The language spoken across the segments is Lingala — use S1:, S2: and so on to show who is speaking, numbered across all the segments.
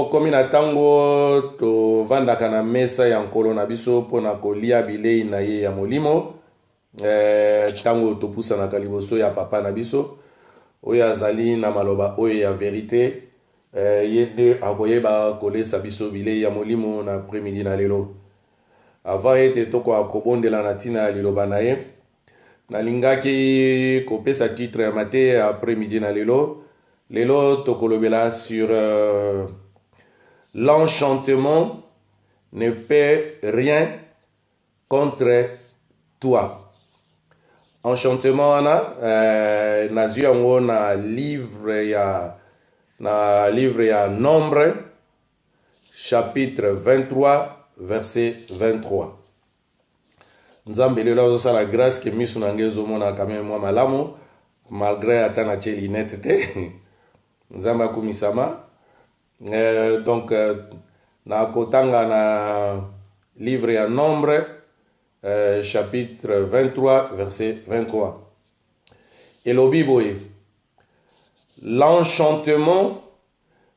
S1: tokomi na tango tovandaka na mesa ya nkolo na biso mpona kolia bilei na ye ya molimo. Tango topusanaka liboso ya papa na biso oyo azali na maloba oyo ya verite. Ye nde akoyeba kolesa biso bilei ya molimo na après-midi na lelo. Avant ete tokoka kobondela na ntina ya liloba na ye, nalingaki kopesa titre ya mate après-midi na lelo. Lelo tokolobela sur l'enchantement ne peut rien contre toi. Enchantement wana nazwi yango na livre ya Nombre chapitre 23 verset 23. Nzambe lelo azosala grâce ke miso na ngai ezomona quand même mwa malamu malgré ata na tie linette te. Nzambe akumisama. Donc na kotanga na livre ya Nombre chapitre 23 verset 23. Elobi boye, l'enchantement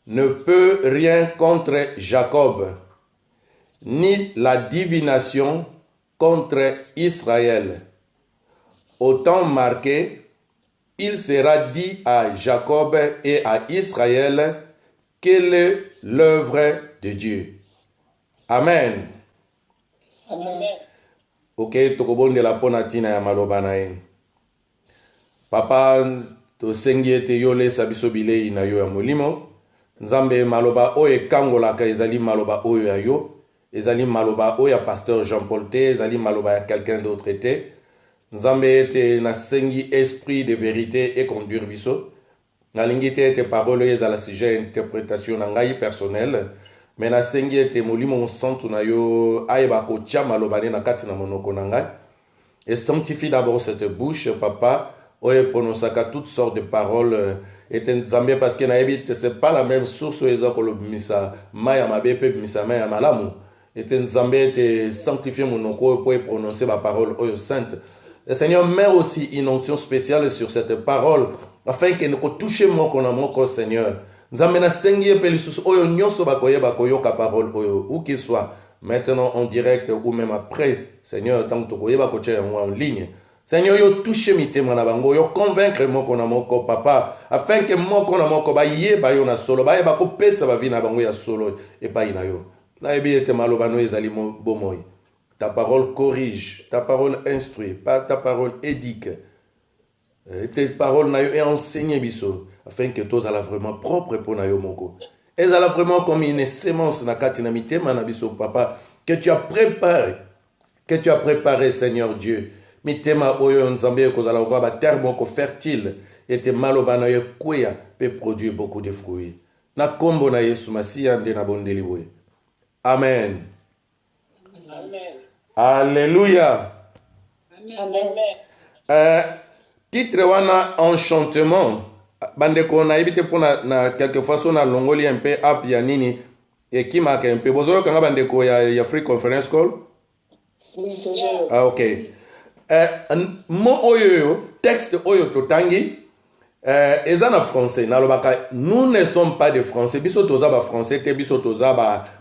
S1: ne peut rien contre Jacob, ni la divination contre Israël. Autant marqué, il sera dit à Jacob et à Israël quelle est l'œuvre de Dieu. Amen.
S2: Amen.
S1: Ok, tokobondela pona tina ya maloba na ye. Papa, tosengi ete yo lesa biso bilei na yo ya molimo. Nzambe maloba oyo ekangolaka ezali maloba oyo ya yo. Ezali maloba oyo ya pasteur Jean-Paul te, ezali maloba ya quelqu'un d'autre te. Nzambe ete nasengi esprit de vérité et conduire biso. Nalingi te ete parole ezala sujet interprétation na ngai personnelle. Mais nasengi ete molimo santu na yo ayeba kotia maloba na kati na monoko na ngai. Et sanctifie d'abord cette bouche, papa, oyo prononcaka toutes sortes de paroles. Et Nzambe parce que nayebi c'est pas la même source eza kolobimisa maya mabe pe bimisa maya malamu. Et Nzambe te sanctifie monoko pour prononcer ma parole oyo sainte. Le Seigneur met aussi une onction spéciale sur cette parole afin que nous touche moko na moko Seigneur. Nzambe na sengi pe lisusu oyo nyonso bakoyeba koyoka parole oyo où qu'il soit maintenant en direct ou même après Seigneur tant que koyeba kotia en ligne. Seigneur yo touche mitema na bango yo convaincre moko na moko papa afin que moko na moko ba yeba yo na solo ba yeba ko pesa ba vina bango ya solo et pas ina yo. Na yebi ete maloba no ezali bomoy. Ta parole corrige, ta parole instruit, ta parole édique. Tes paroles na yo et enseigne biso afin que tous ala vraiment propre pour na yo moko. Et ala vraiment comme une sémence na katina mitema na biso papa que tu as préparé Seigneur Dieu. Mitema oyo nzambe ko zala ba terre moko fertile et te maloba na yo kwea peut produire beaucoup de fruits. Na kombo na Yesu Masia nde na bondeli boye. Amen.
S2: Amen.
S1: Alléluia.
S2: Amen.
S1: Titre wana enchantement. Bandeko na ebite pona na quelquefois so na longoli un peu app ya nini et qui marque un peu bozo kanga bandeko ya Free Conference Call.
S2: Oui, toujours.
S1: Ah OK. Mo oyo texte oyo totangi ezana français na lobaka nous ne sommes pas des français biso toza ba français te biso toza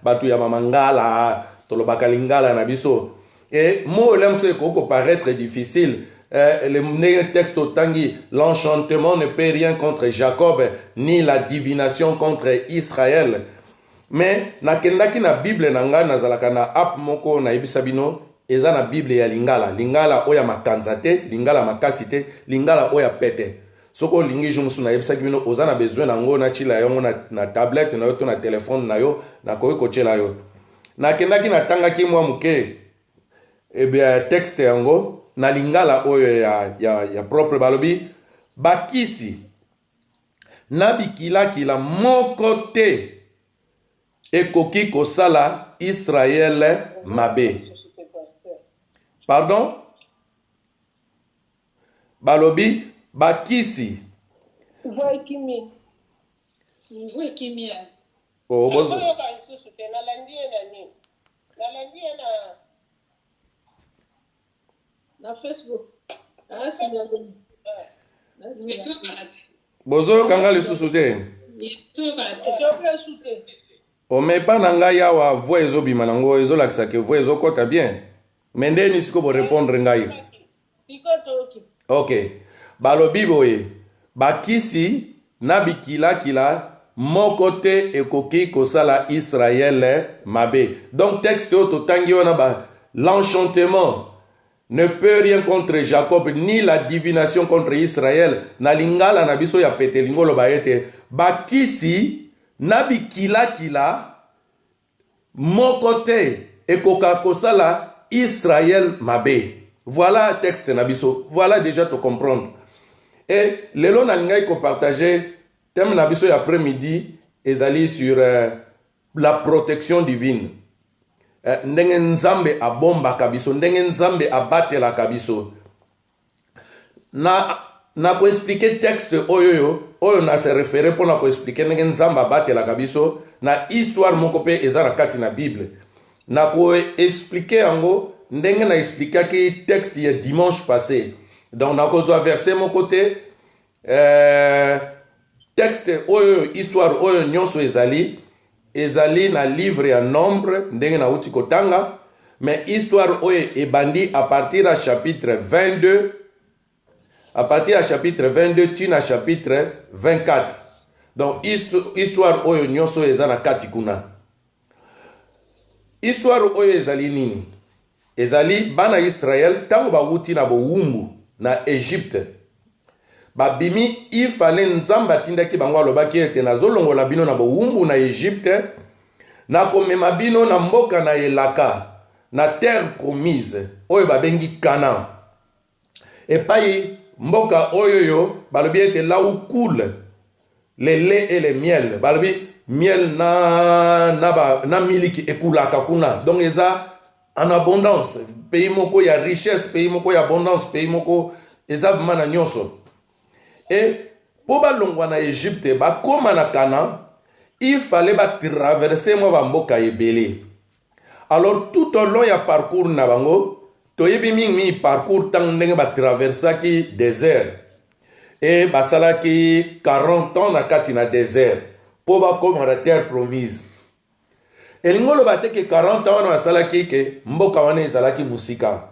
S1: batu ya mamangala to lobaka lingala na biso et mo lemse ko paraître difficile. Le texte otangi l'enchantement ne peut rien contre Jacob ni la divination contre Israël. Mais nakendaki na Bible nanga nazalaka na app moko na ebisabino eza na Bible ya lingala oya makanza te, lingala makasi te, lingala oya pete. Soko lingi jumusu na ebisaki bino oza na besoin nango na chila yango na tablette na yo to na téléphone na yo na koyi kochela yo. Nakendaki na tangaki mwa muke ebe texte yango na lingala oyo ya propre balobi bakisi na bikila moko te ekoki kosala Israël mabe. Pardon? Balobi bakisi.
S2: Voi kimi.
S1: Oh bozo.
S2: Na Facebook.
S1: Bozo kanga lisusu te. Omepa nanga ya wa voix ezobima nango ezolakisa ke voix ezokota bien. Mais ndeni siko bo répondre ngai. Ok. Balobi boye. Bakisi na bikila kila moko te ekoki kosala Israël mabe. Donc texte totangi wana ba l'enchantement ne peut rien contre Jacob ni la divination contre Israël. Na lingala na biso ya pete lingolo baete bakisi na bikila kila moko te ekoka kosala Israël mabe. Voilà texte na biso. Voilà déjà te comprendre. Et lelo na lingai ko partager thème na biso après-midi ezali sur la protection divine. Ndenge nzambe abomba kabiso, ndenge nzambe abatela kabiso. Na ko expliquer texte oyo na se référer pour na ko expliquer ndenge nzambe abatela kabiso na histoire moko pe eza na kati na Bible. Na ko expliquer yango ndenge na expliquer ki texte ya dimanche passé. Donc na ko zo verset mon côté texte oyo histoire oyo nyonso ezali na livre ya Nombre ndenge na uti kotanga, mais histoire oyo ebandi à partir à chapitre 22 tina chapitre 24. Donc histoire oyo nyonso ezana kati kuna. Histoire oyo ezali nini? Ezali bana Israël tango bawuti na bowumbu na Égypte. Babimi il fallait nzamba tindaki bango alobaki ete nazolongola bino na bowumbu na Égypte na komema bino na mboka na elaka na terre promise oyo babengi Canaan. Epai mboka oyo yo balobi ete là où coule le lait et le miel. Balobi miel na miliki ekulaka kuna. Donc eza en abondance. Pays moko ya richesse, pays moko ya abondance, pays moko eza mana nyonso. Et pour balongwa na Égypte, ba koma na Canaan, il fallait traverser mo mboka ebele. Alors tout au long ya parcours na bango, toyebi mingi parcours tang ndenge ba traverser ki désert. Et basala ki 40 ans na kati na désert pour ba koma na terre promise. Elingolo bateke 40 ans na basala ki ke mboka wana ezalaki musika.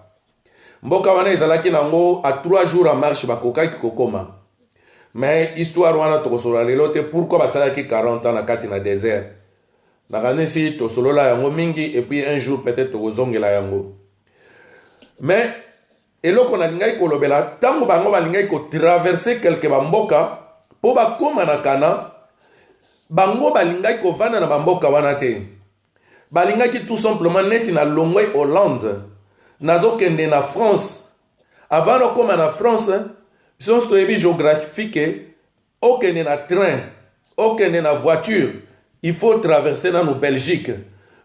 S1: Mboka wana ezalaki nango à 3 jours en marche bakokaki kokoma. Mais histoire wana tokosola lelo te pourquoi basalaki 40 ans na kati na désert. Nakanisi tosolola yango mingi et puis un jour peut-être tokozongela yango. Mais eloko na lingai kolobela tango bango balingai ko traverser quelque bamboka po bakoma na Kana bango balingai ko vana na bamboka wana te. Balingaki tout simplement neti na longwe Hollande nazokende na France. Avant de koma na France, son stoyebi géographique, okende na train, okende na voiture, il faut traverser dans nos Belgique.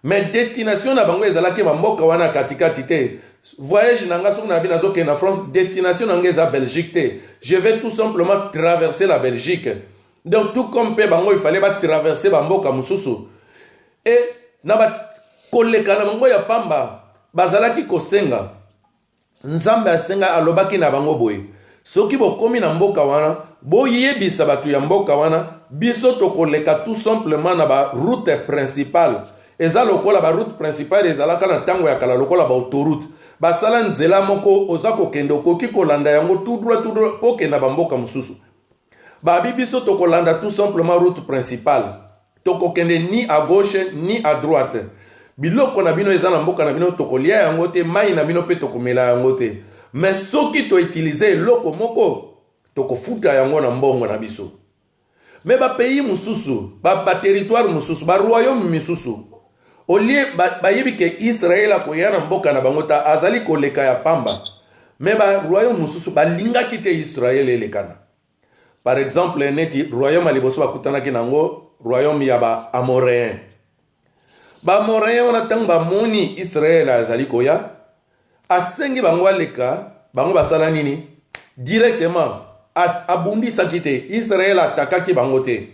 S1: Mais destination na bango ezalaki mboka wana katikati te. Voyage nanga sok na bina zokende na France, destination nanga eza Belgique te. Je vais tout simplement traverser la Belgique. Donc tout comme pe bango il fallait ba traverser mboka mususu. Et na ba koleka na bango ya pamba bazalaki kosenga. Nzambe asenga alobaki na bango boye. Soki bokomi na mboka wana, boyebisa batu ya mboka wana, biso tokoleka tout simplement na ba route principale. Eza lokola ba route principale ezalaka na tango ya kala lokola ba autoroute. Basala nzela moko ozako kende okoki kolanda yango tout droit pokenda ba mboka mususu. Babi biso tokolanda tout simplement route principale. Tokokende ni à gauche ni à droite. Biloko na bino eza na mboka na bino tokolia yango te, mai na bino pe tokomela yango te. Mais soki to utiliser loko moko tokofuta yango na mbongo na biso. Mais ba pays mususu, ba territoire mususu, ba royaume mususu. Olie ba yebi ke Israël akoya na mboka na bangota azali koleka ya pamba. Mais ba royaume mususu ba linga kite Israël elekana. Par exemple neti royaume aliboso bakutana ki nango royaume ya ba Amoréen. Ba Amoréen wana tang ba moni Israël azali koya. Asengi bango aleka, bango basala nini? Directement, abundi sakite, Israël atakaki bango te.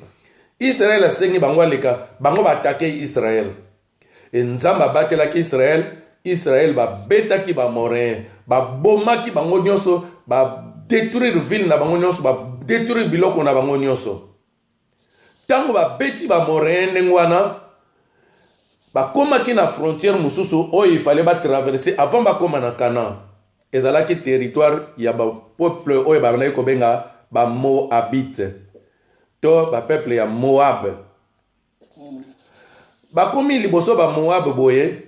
S1: Israël asengi bango aleka, bango batake Israël. Et nzamba batelaki Israël, Israël ba betaki ba Amoréen, ba bomaki bango nyonso, ba détruire ville na bango nyonso, ba détruire biloko na bango nyonso. Tango ba beti ba Amoréen nengwana, bakomaki na frontière mosusu oyo il fallait batraverser avant bakoma na Canaan. Ezalaki territoire ya bapeuple oyo babandaki kobenga bamoabite to bapeuple ya Moab. Bakomi liboso bamoab boye,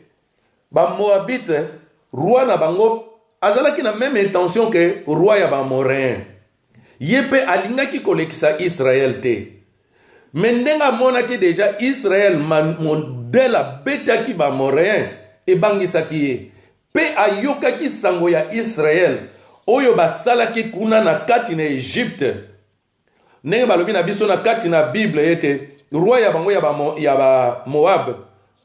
S1: bamoabite roi na bango azalaki na même intention que roi ya bamoréen. Ye mpe alingaki kolekisa Israel te. Mais ndenge amonaki déjà Israel modèle abetaki bamoréen ebangisaki ye. Pe ayokaki sango ya Israel oyo basalaki kuna na kati na Egypte. Ndenge balobi na biso na kati na Bible ete roi ya bango ya ba Moab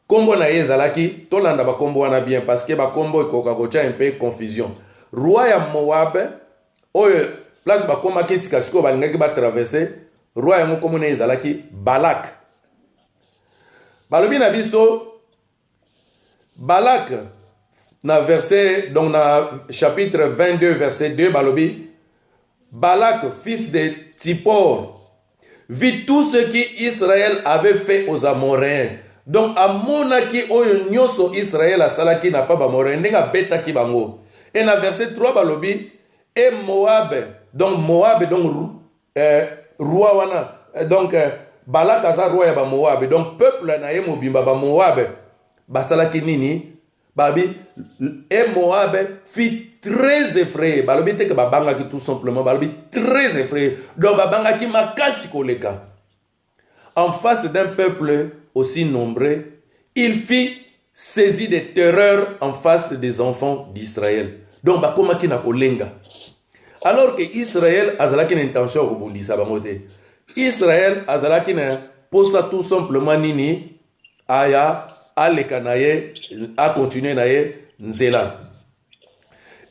S1: kombo na ye ezalaki tolanda bakombo wana bien parce que bakombo ekoka kotia un peu confusion. Roi ya Moab oyo place bakomaki sika sikoyo balingaki batraverse roi yango kombo na ye ezalaki Balak. Balobi na biso Balak na verset, donc na chapitre 22 verset 2 balobi Balak fils de Tipor vit tout ce qu'Israël avait fait aux Amoréens. Donc amonaki oyo nyoso Israël asalaki na pa bamoréen ndenga betaki bango. Et na verset 3 balobi et Moab, donc Moab donc roi wana donc Balak aza roi ya ba Moab, donc peuple na ye mobimba ba Moab basalaki nini babi et Moab fit très effrayé. Balobi te que babangaki tout simplement balobi très effrayé. Donc babangaki makasi koleka. En face d'un peuple aussi nombreux, il fit saisi de terreur en face des enfants d'Israël. Donc bakomaki na kolenga. Alors que Israël azalaki na intention kobundisa bango te. Israël azalaki na posa tout simplement nini aya aleka na ye a continuer na ye nzela.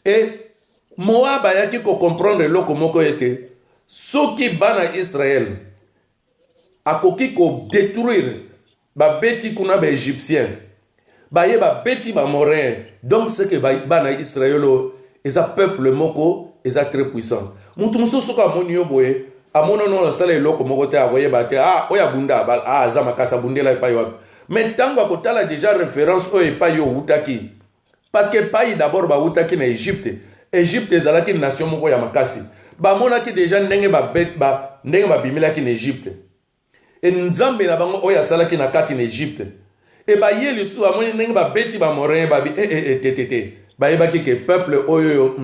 S1: Et Moab ayaki ko comprendre loko moko ete soki bana Israël akoki ko détruire ba beti kuna ba égyptien ba ye ba beti ba moréen. Donc c'est que bana Israël eza peuple moko eza très puissant. Mutu mususu ka moni yo boye amona no sala eloko moko te akoye ba te oya bunda za makasa bundela pa yo. Mais tango akotala déjà référence oyo pa yo utaki. Parce que pays d'abord ba utaki na Égypte. Égypte ezalaki nation moko ya makasi. Ba monaki déjà ndenge ba bet ba ndenge ba bimilaki na Égypte. Et nzambe na bango oyo asalaki na kati na Égypte. Et ba ye lisu amoni ndenge ba beti ba morin ba bi ba yebaki ke peuple oyo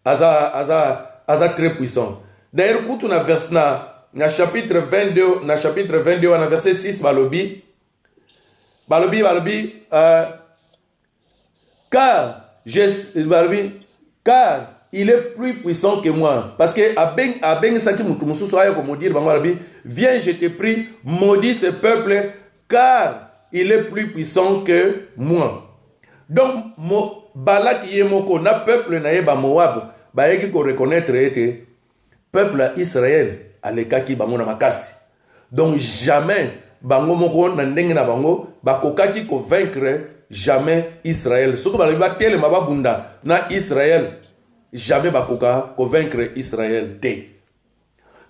S1: aza très puissant. D'ailleurs kutu na verse na chapitre 22 na verset 6 balobi car il est plus puissant que moi. Parce que viens, je te prie, maudis ce peuple, car il est plus puissant que moi. Donc, Balak yemoko na peuple na yeba Moab, ba yeki ko reconnaître ete peuple Israël alekaki bango na makasi. Donc jamais bango moko na ndenge na bango bakokaki ko vaincre jamais Israël. Soko ba telema ba bunda na Israël, jamais bakoka ko vaincre Israël te.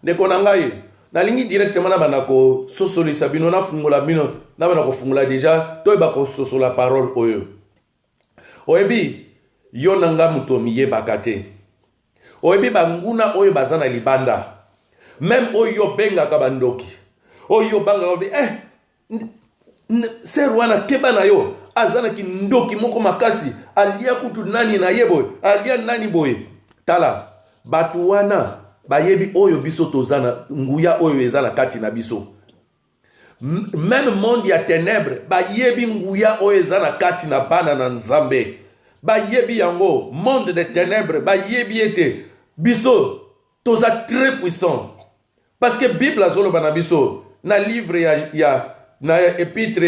S1: Ndeko na ngai nalingi directement na banako sosolisa bino na fungola bino na banako fungola déjà to ba ko sosola parole oyo. Oyebi yo nanga muto miyebaka te. Oyebi banguna oyo bazana libanda. Même oyo bengaka bandoki. Oyo banga obi serwana keba na yo azana ki ndoki moko makasi alia kutu nani na yeboy alia nani boy tala batuwana bayebi oyo biso tozana nguya oyo ezala kati na biso. Même monde ya ténèbres bayebi nguya oyo ezana kati na bana na nzambe bayebi yango monde de ténèbres bayebi ete biso toza très puissant parce que Bible azoloba na biso na livre na épître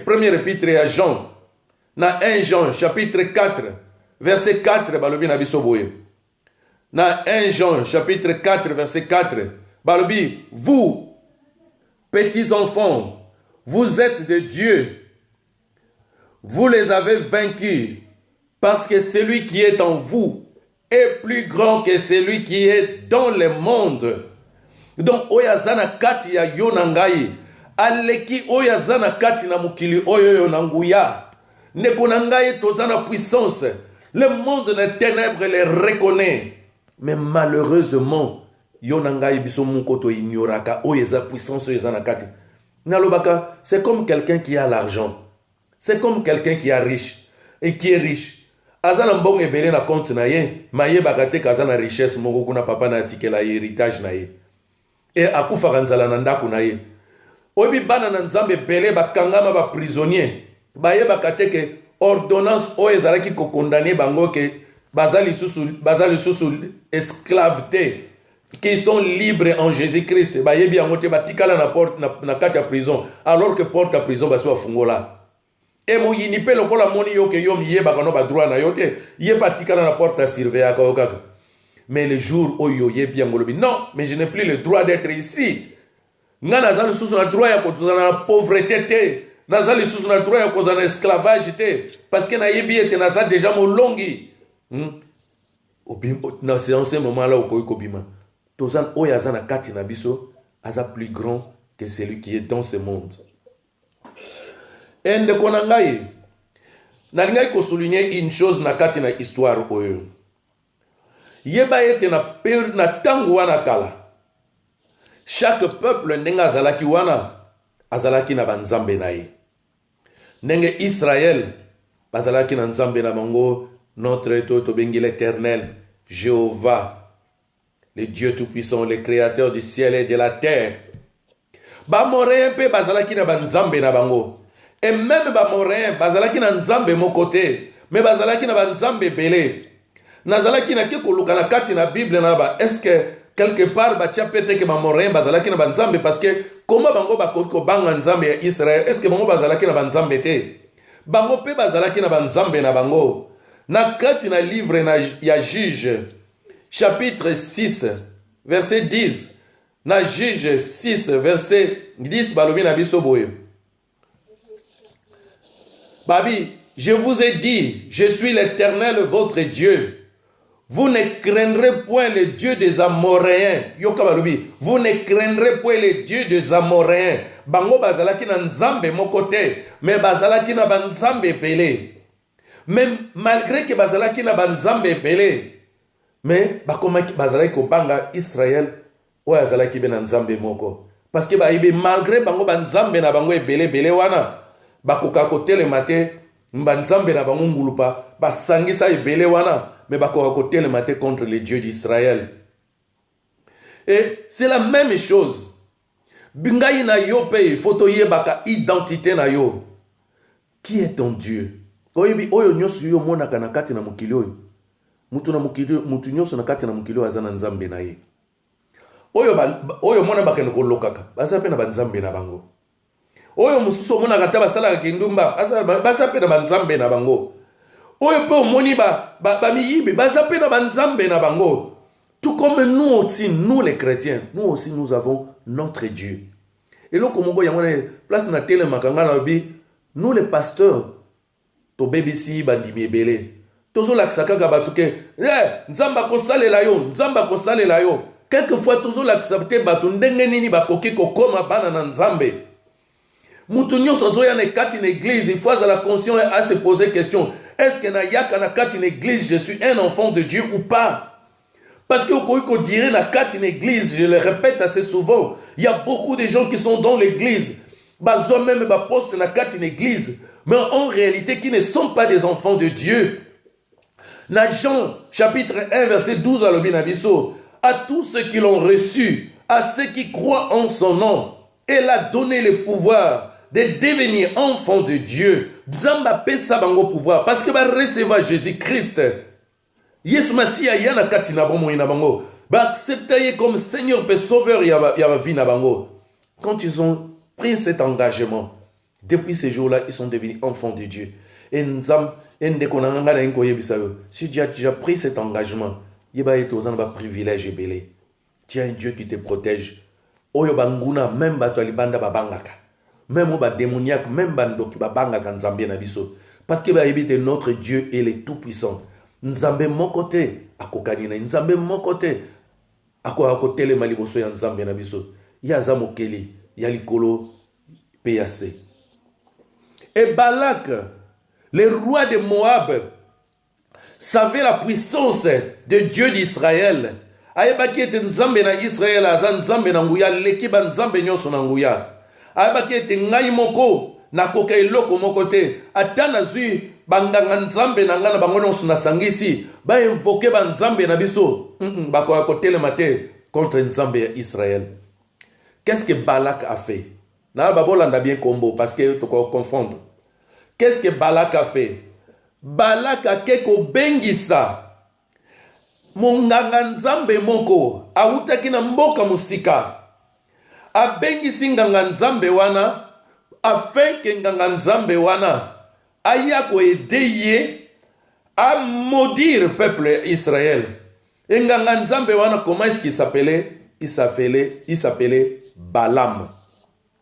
S1: première épître ya Jean na 1 Jean chapitre 4 verset 4 balobi na biso boye na 1 Jean chapitre 4 verset 4 balobi vous petits enfants vous êtes de Dieu, vous les avez vaincus parce que celui qui est en vous est plus grand que celui qui est dans le monde. Donc oyazana kati ya yonangai aleki oyo aza na kati na mokili oyo na nguya. Ndeko na ngai toza na puissance. Le monde des ténèbres les reconnaît. Mais malheureusement, yo na ngai biso mukoto ignoraka oyo eza puissance oyo eza na kati. Nalobaka, c'est comme quelqu'un qui a l'argent. C'est comme quelqu'un qui est riche et qui est riche. Azana mbongo ebele na compte na ye, maye bakate kazana richesse moko kuna papa na tikela héritage na ye. Et akufaka nzala na ndako na ye. Obi bana na nzambe bele bakangama ba prisonnier. Baye bakate ke ordonnance o ezalaki ko condamner bango ke bazali susu esclaveté, qui sont libres en Jésus-Christ. Baye bi angote batikala na porte na kati ya prison alors que porte à prison baso afungola. Et mo yinipe lokola moni yo ke yo miye bakano ba droit na yo te ye batikala na porte à surveiller ka. Mais le jour où yo ye bien ngolobi non, mais je n'ai plus le droit d'être ici. Nga nazali susu na droit ya kozana na pauvreté te. Nazali susu na droit ya kozana esclavage te parce que na yebi ete naza déjà molongi. Na c'est en ce moment là où kobima. Tozan oyaza na kati na biso aza plus grand que celui qui est dans ce monde. Et ndeko na ngai nalingai ko souligner une chose na kati na histoire oyo. Yeba ete na tango wana kala. Chaque peuple ndenge azalaki wana azalaki na banzambe na ye. Ndenge Israël bazalaki na nzambe na bango, notre to bengi l'Éternel, Jéhovah, le Dieu tout-puissant, le créateur du ciel et de la terre. Ba moréen pe bazalaki na banzambe na bango. Et même ba moréen bazalaki na nzambe mokote, mais bazalaki na banzambe belé. Nazalaki na ke koluka na kati na Bible na ba, est-ce que quelque part ba tia pete ke ba moréen bazalaki na banzambe parce que comment bango ba ko banga nzambe ya Israël, est-ce que bango bazalaki na banzambe te? Bango pe bazalaki na banzambe na bango. Na kati na livre na ya Juge chapitre 6 verset 10. Na Juge 6 verset 10 balobi na biso boye. Babi, je vous ai dit, je suis l'Éternel votre Dieu. Vous ne craindrez point le Dieu des Amoréens. Yoka balobi, vous ne craindrez point le Dieu des Amoréens. Bango bazalaki na nzambe mokote, mais bazalaki na banzambe belé. Même malgré que bazalaki na banzambe belé, mais bakomaki bazalaki ko banga Israël o azalaki be na nzambe moko. Parce que bayibe malgré bango banzambe na bango ebele belé wana, bakoka kotelema te mbanzambe na bango ngulupa, basangisa ebele wana, mais bakoka kotelema te contre les dieux d'Israël. Et c'est la même chose. Bingai na yo pe photo yebaka identité na yo. Qui est ton Dieu? Oyebi oyo nyosu yo mona kana kati na mukili oyo. Mutu na mukili mutu nyosu na kati na mukili azana nzambe na ye. Oyo mona bakene ko lokaka. Baza pe na banzambe na bango. Oyo mususu mona kata basala kindumba, baza pe na banzambe na bango. Oyo pe moni ba miyibe, baza pe na banzambe na bango. Tout comme nous aussi, nous les chrétiens, nous aussi nous avons notre Dieu. Et là, comme on voit, place na télé makanga na bi, nous les pasteurs, to BBC bandimi belé. Tozo laksaka gabatuke, nzamba ko salela yo, nzamba ko salela yo. Quelquefois tozo laksabte batu ndenge nini bakoki ko koma bana na nzambe. Mutu nyonso zo ya na kati na église, il faut à la conscience à se poser question, est-ce que na yaka na kati na église, je suis un enfant de Dieu ou pas? Parce que vous direz dans une église, je le répète assez souvent, il y a beaucoup de gens qui sont dans l'église, ils ont même un poste dans une église, mais en réalité qui ne sont pas des enfants de Dieu. Dans Jean chapitre 1 verset 12 à l'Obinabiso, à tous ceux qui l'ont reçu, à ceux qui croient en son nom, elle a donné le pouvoir de devenir enfants de Dieu. Zamba pesa bango pouvoir parce que va recevoir Jésus-Christ. Yesu Masia yana kati na bomo ina bango. Ba accepter comme Seigneur et Sauveur ya vie na bango. Quand ils ont pris cet engagement, depuis ces jours-là, ils sont devenus enfants de Dieu. Et si tu as déjà pris cet engagement, il y a un privilège et belé. Tu as un Dieu qui te protège. Oyo banguna même bato libanda babangaka. Même au démoniaque, même bandoki babangaka nzambie na biso. Parce que notre Dieu il est tout puissant. Nzambe mokote akokani na nzambe mokote akotele maliboso ya nzambe na biso ya za mokeli ya likolo PAC. Et Balak, le roi de Moab, savait la puissance de Dieu d'Israël. Ayebaki ete nzambe na Israël aza nzambe na nguya leki ba nzambe nyonso na nguya. Ayebaki ete ngai moko nakoka eloko moko te. Ata nazwi banganga nzambe na nga na bango nyonso nasangisi ba invoke ba nzambe na biso. Bakoka kotelema te contre nzambe ya Israël. Qu'est-ce que Balak a fait? Na babolanda bien combo parce que tu peux confondre. Qu'est-ce que Balak a fait? Balak a keko bengisa monganga nzambe moko awutaki na mboka musika abengisi nganga nzambe wana afin ke nganga nzambe wana aya koede ye à maudire peuple Israël. Et nganga nzambe wana, comment est-ce qu'il s'appelait? Il s'appelait Balaam.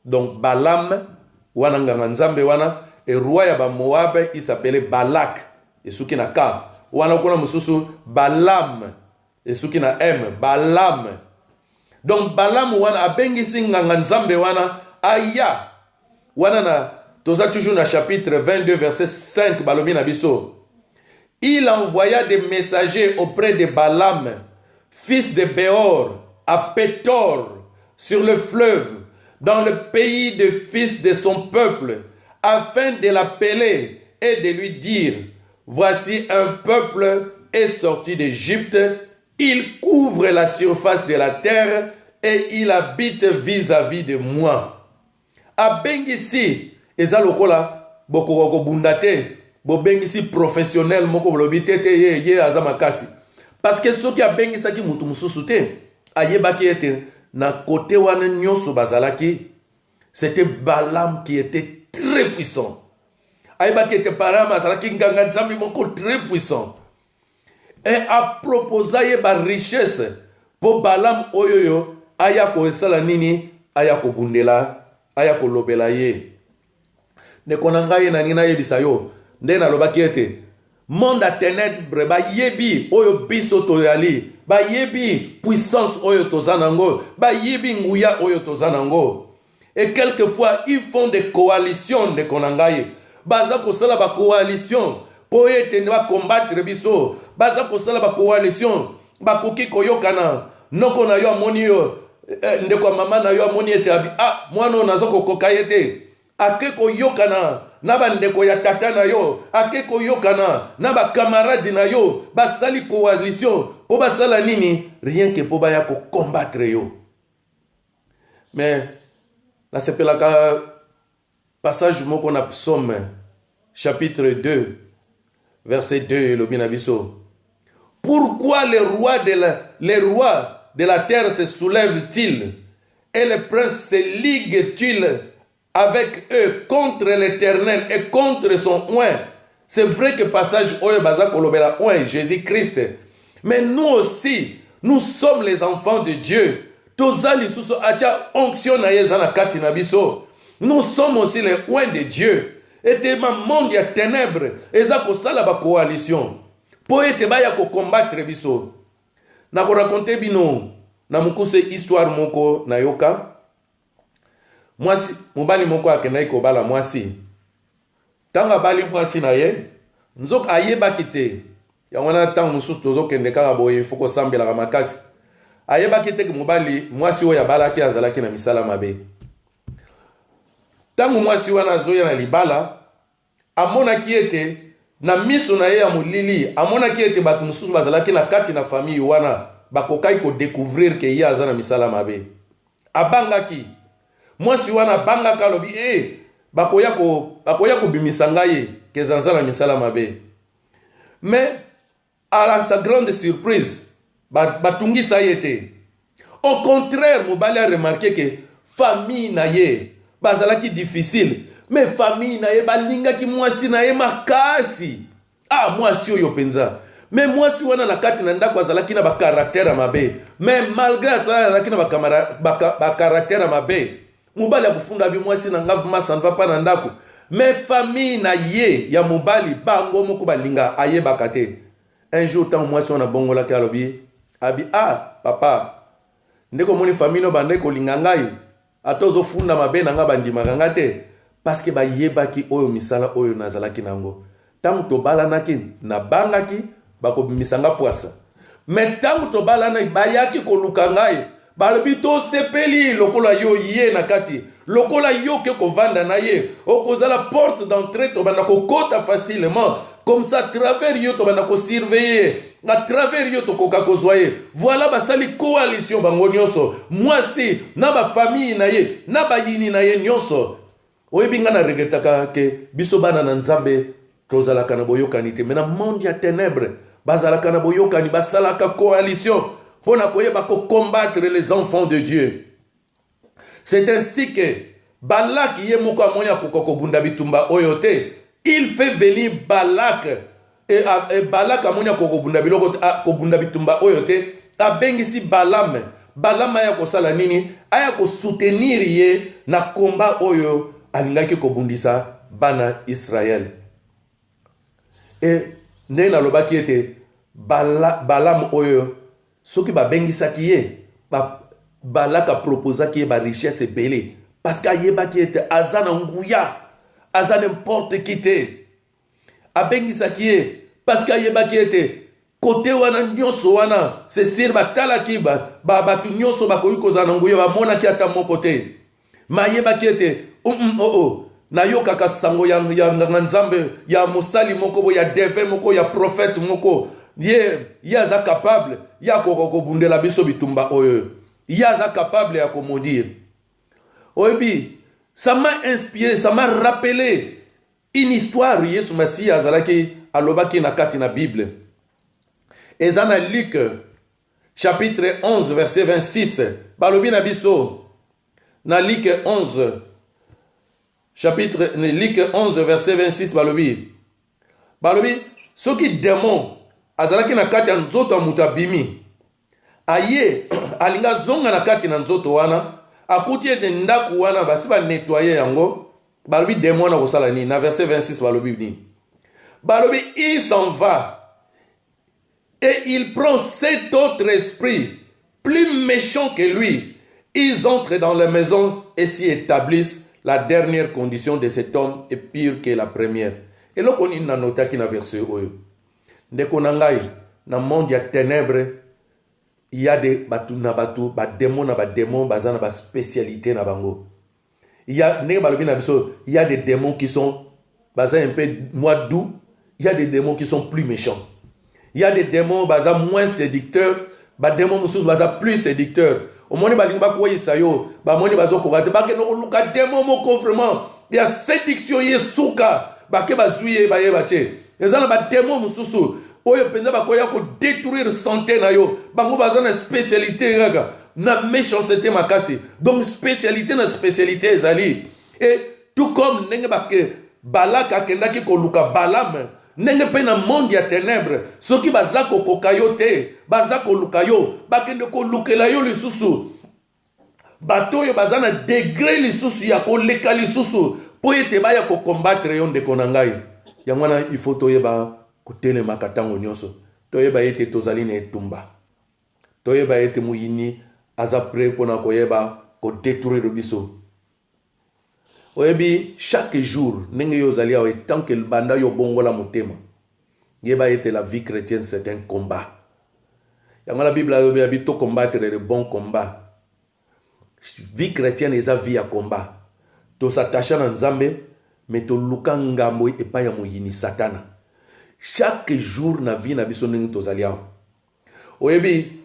S1: Donc Balaam wana nganga nzambe wana et roi ya ba Moab il s'appelait Balak. Et suki na ka wana kuna mususu Balaam et suki na M Balaam. Donc Balaam wana abengisi nganga nzambe wana aya wana na toza toujours na chapitre 22 verset 5 balobi na biso. Il envoya des messagers auprès de Balaam, fils de Béor, à Pétor, sur le fleuve, dans le pays de fils de son peuple, afin de l'appeler et de lui dire, voici un peuple est sorti d'Égypte, il couvre la surface de la terre et il habite vis-à-vis de moi. Abengisi, ezalokola, boko bundate, bobengisi professionnel moko bolobite te ye azamakasi. Parce que ceux qui a bengisa ki mutu mususu te, ayebaki ete na côté wana nyonso bazalaki, c'était Balaam qui était très puissant. Ayebaki ete Balaam azalaki nganga nzambe moko très puissant. Et a proposé ba richesse pour Balaam oyoyo aya ko esala nini, aya ko bundela, aya ko lobela ye. Ne konanga ye na nina yebisa yo. Ndena lobaki ete monde à ténèbres ba yebi oyo biso toyali ba yebi puissance oyo tozanango ba yebi nguya oyo tozanango. Et quelquefois ils font des coalitions de konangaye baza ko sala ba coalition po ete ba combattre biso baza ko sala ba coalition ba koki koyokana noko na yo amoni yo ndeko mama na yo amoni ete abi mwana nazo kokoka yete akeko yokana na bandeko ya tata na yo akeko yokana na ba camarade na yo basali coalition po basala nini rien que po baya ko combattre yo. Mais la sepelaka passage moko na psaume chapitre 2 verset 2 le binabiso. Pourquoi les rois de la terre se soulèvent-ils et les princes se liguent-ils avec eux contre l'Éternel et contre son oint? C'est vrai que passage oyo baza kolobela oint Jésus-Christ. Mais nous aussi, nous sommes les enfants de Dieu. Tozali suso acha onction na yezana kati na biso. Nous sommes aussi les oints de Dieu. Et te ma monde ya ténèbres eza ko sala ba coalition. Po ete ba ya ko combattre biso. Na ko raconter bino na mukuse histoire moko na yoka. Mwasi mobali moko akendaki kobala mwasi. Tanga bali mwasi na ye nzok ayebaki te. Yango wana ntango mosusu tozokende kaka boye fo kosambelaka makasi. Ayebaki te ke mobali mwasi oyo abalaki azalaki na misala mabe. Ntango mwasi wana azoya na libala amonaki ete na miso na ye ya molili amonaki ete bato mosusu bazalaki na kati na famille wana bakokaki kodécouvrir ke ye aza na misala mabe. Abangaki mwasi wana bangaka lobi bakoya kobimisa ngai ke zanza na misala mabe. Mais à sa grande surprise batungisa ye te. Au contraire mobali a remarqué que famille na ye bazalaki difficile, mais famille na ye balingaki mwasi na ye makasi. Mwasi oyo penza. Mais mwasi wana na kati na ndako azalaki na ba caractère mabe. Mais malgré azalaki na ba caractère mabe, mobali akufunda bi mwasi na ngavu masa nva pa na ndako. Mais famille na ye ya mobali bango moko balinga ayebaka te. Un jour tant mwasi wana bongola ka lobi abi papa ndeko moni famille no bande ko linga ngai atozo funda mabe na nga bandimaka nga te parce que bayebaki oyo misala oyo nazalaki nango tango tobalanaki nabangaki bakobimisa nga pwasa mais tango tobalana bayaki koluka ngai balobi tosepeli lokola yo ye na kati lokola yo ke kovanda na ye okozala porte d'entrée tobanda kokota facilement comme ça à travers yo tobanda kosurveiller à travers yo tokoka kozwa ye voilà basali coalition bango nyonso mwasi na bafamille na ye na bayini na ye nyonso oyebi nga na regretaka ke biso bana na nzambe tozalaka na boyokani te mais na monde ya ténèbres bazalaka na boyokani basalaka coalition mpona koyeba combattre les enfants de Dieu. C'est ainsi que Balak ye moko amoni akoka kobunda bitumba oyo te il fait venir Balak et Balak amoni akoka kobunda biloko kobunda bitumba oyo te abengisi Balaam aya kosala nini aya ko soutenir ye na combat oyo alingaki kobundisa bana Israël. Et ndenge nalobaki ete Balaam oyo soki babengisaki ye Balak aproposaki ye richesse ebele parce que ayebaki ete aza na nguya aza n'importe qui te abengisaki ye parce que ayebaki ete kote wana nyonso wana c'est sûr batalaki bato nyonso bakoki kozala na nguya bamonaki ata moko te ma ayebaki ete nayokaka sango ya nganga nzambe ya mosali moko bo ya deve moko ya prophète moko ye aza capable ya kokobundela biso bitumba oyo ye aza capable ya komodire oyebi ça m'a inspiré ça m'a rappelé une histoire Yesu Masihi azalaki alobaki na kati na Bible eza na Luc chapitre 11 verset 26 balobi na biso na Luc 11 chapitre Luc 11 verset 26 balobi soki démon azalaki na kati ya nzoto ya moto abimi aye alinga zonga na kati na nzoto wana akuti ete ndako wana basi banettoye yango balobi démon na kosala nini na verset 26 balobi il s'en va et il prend 7 autres esprits plus méchants que lui ils entrent dans la maison et s'y établissent. La dernière condition de cet homme est pire que la première. Et là, on a noté qui na verset oyo. Ndeko na ngai na monde ya ténèbres, il y a des démons bazana ba spécialité na bango. Il y a des démons qui sont basés un peu moins doux, il y a des démons qui sont plus méchants. Il y a des démons basés moins séducteurs, des démons basés plus séducteurs. Au moins, il y a séduction, il y a souka, détruire santé spécialité na méchanceté makasi. Donc spécialité na spécialité ezali. Et tout comme Balak akendaki koluka Balaam nenge pe na monde ya ténèbres soki bazako kokayo te bazako lukayo bakende ko lukela yo lisusu bato yo bazana degré lisusu ya koleka lisusu po ete baya ko combattre yo ndeko na ngai yangwana il faut toyeba kotelema katango nyonso toyeba ete tozali na etumba toyeba ete muyini aza prêt pona koyeba ko détruire biso. Oyebi chaque jour nenge yo zali awe tant que le banda yo bongola motema yeba ete la vie chrétienne c'est un combat. Yango la Bible a dit to combattre le bon combat. Vie chrétienne eza vie à combat. To s'attacher na Nzambe mais to luka ngambo epa ya moyini satana. Chaque jour na vie na biso nenge to zali awe. Oyebi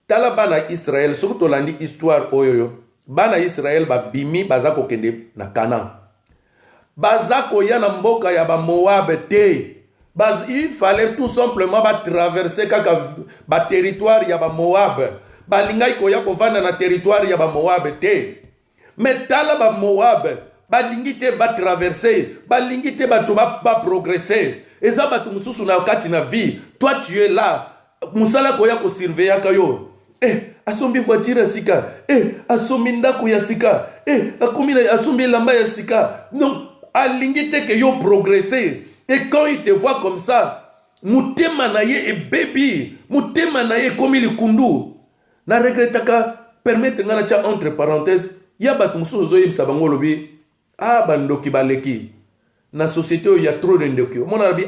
S1: tala bana Israël surtout landi histoire oyoyo. Bana Israël ba bimi bazako kende na Canaan. Bazako ya na mboka ya ba Moab te. Il fallait tout simplement ba traverser kaka ba territoire ya ba Moab. Ba lingai ko ya ko vanda na territoire ya ba Moab te. Mais tala ba Moab ba lingite ba traverser, ba lingite ba to ba progresser. Eza ba tumususu na kati na vie. Toi tu es là. Musala ko ya ko surveiller kayo. Asombi voiture sika, asombi ndako ya sika, asombi lamba ya sika. Donc, alingite que yo progresser. Et quand il te voit comme ça, mutema na ye e baby, mutema na ye comme il kundu. Na regretaka permettre ngana cha entre parenthèses ya bato mosusu ozoyebisa bango olobi bandoki baleki na société oyo ya trop de ndoki omona lobi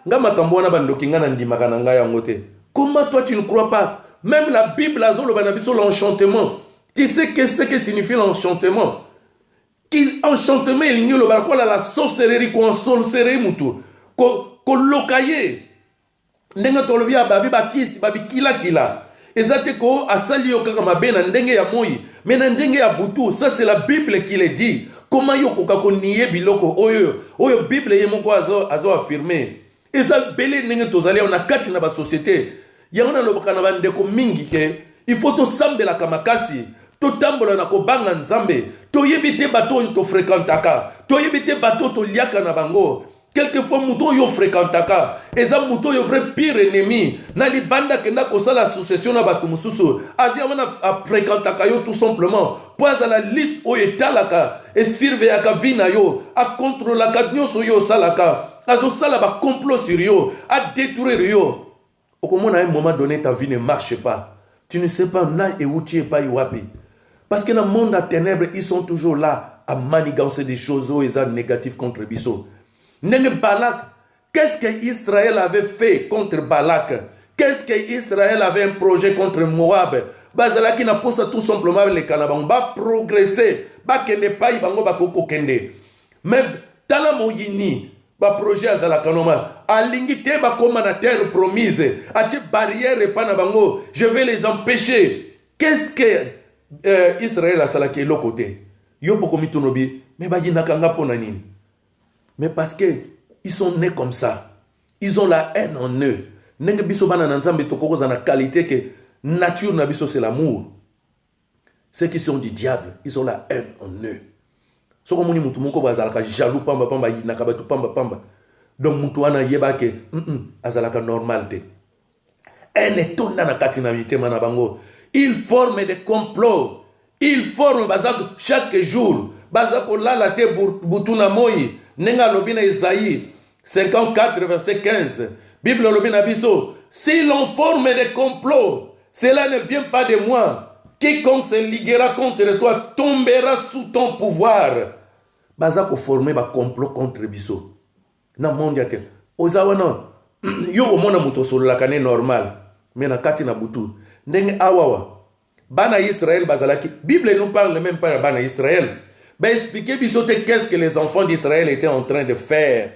S1: nga makambo wana bandoki nga na ndimaka na ngai yango te. Comment toi tu ne crois pas? Même la Bible azoloba na biso l'enchantement. Tu sais qu'est-ce que signifie l'enchantement? Enchantement elingi oloba lokola la sorcellerie ko ensorceler mutu ko lokaye ndenge tolobi babi bakisi babi kila eza te ko asali yo kaka mabe na ndenge ya moi mais na ndenge ya butu. Ça c'est la Bible qui le dit. Comment yo koka ko nier biloko oyo Bible ye moko azo affirmer. Eza belé ndenge tozali on a kati na ba société yango na lobaka na bandeko mingi ke il faut to sambela kamakasi to tambola na kobanga nzambe to yebite bato to fréquentaka to yebite bato to liaka na bango. Quelquefois muto yo fréquentaka eza muto yo vrai pire ennemi na libanda kenda kosala succession na bato mususu azia wana fréquentaka yo tout simplement po azala liste oyo etalaka esirveyaka vi na yo akontrolaka nyonso yo osalaka azosala bacomplot sur yo adétruire yo. Okomona à un moment donné ta vie ne marche pas, tu ne sais pas là et où tu es pas wapi. Parce que dans le monde à ténèbres, ils sont toujours là à manigancer des choses négatives contre Bisso. Balak, qu'est-ce que Israël avait fait contre Balak? Qu'est-ce que Israël avait un projet contre Moab? Bazalaki n'a pas ça tout simplement les Canabang, va progresser, va kende pas ibango ba koko kende. Même tala moyini, ba projet azalakanoma, alingi te ba koma na terre promise, ati barrière pa na bango, je vais les empêcher. Qu'est-ce que Israël a salaki l'autre côté? Yo poko mitunobi, mais ba yinakanga pona nini? Mais parce que ils sont nés comme ça. Ils ont la haine en eux. Nenge biso bana nanzambe tokoko za na qualité que nature na biso c'est l'amour. Ceux qui sont du diable, ils ont la haine en eux. Soko moni mutu moko bazalaka jaloux pamba pamba yinaka batu pamba pamba. Donc mutu wana yeba ke azalaka normal te. Haine tonda na katinamité mana bango. Ils forment des complots. Ils forment bazako chaque jour. Bazako lala te butuna moi. Nenga lobina Isaïe 54 verset 15. Bible lobina biso. Si l'on forme des complots, cela ne vient pas de moi. Quiconque se liguera contre toi tombera sous ton pouvoir. Bazako former ba complot contre biso. Na monde yate. Ozawana yo omona muto solo la kane normal. Mais na kati na butu. Ndenge awawa. Bana Israël bazalaki. Bible nous parle même pas de Bana Israël. Ben expliquez biso qu'est-ce que les enfants d'Israël étaient en train de faire.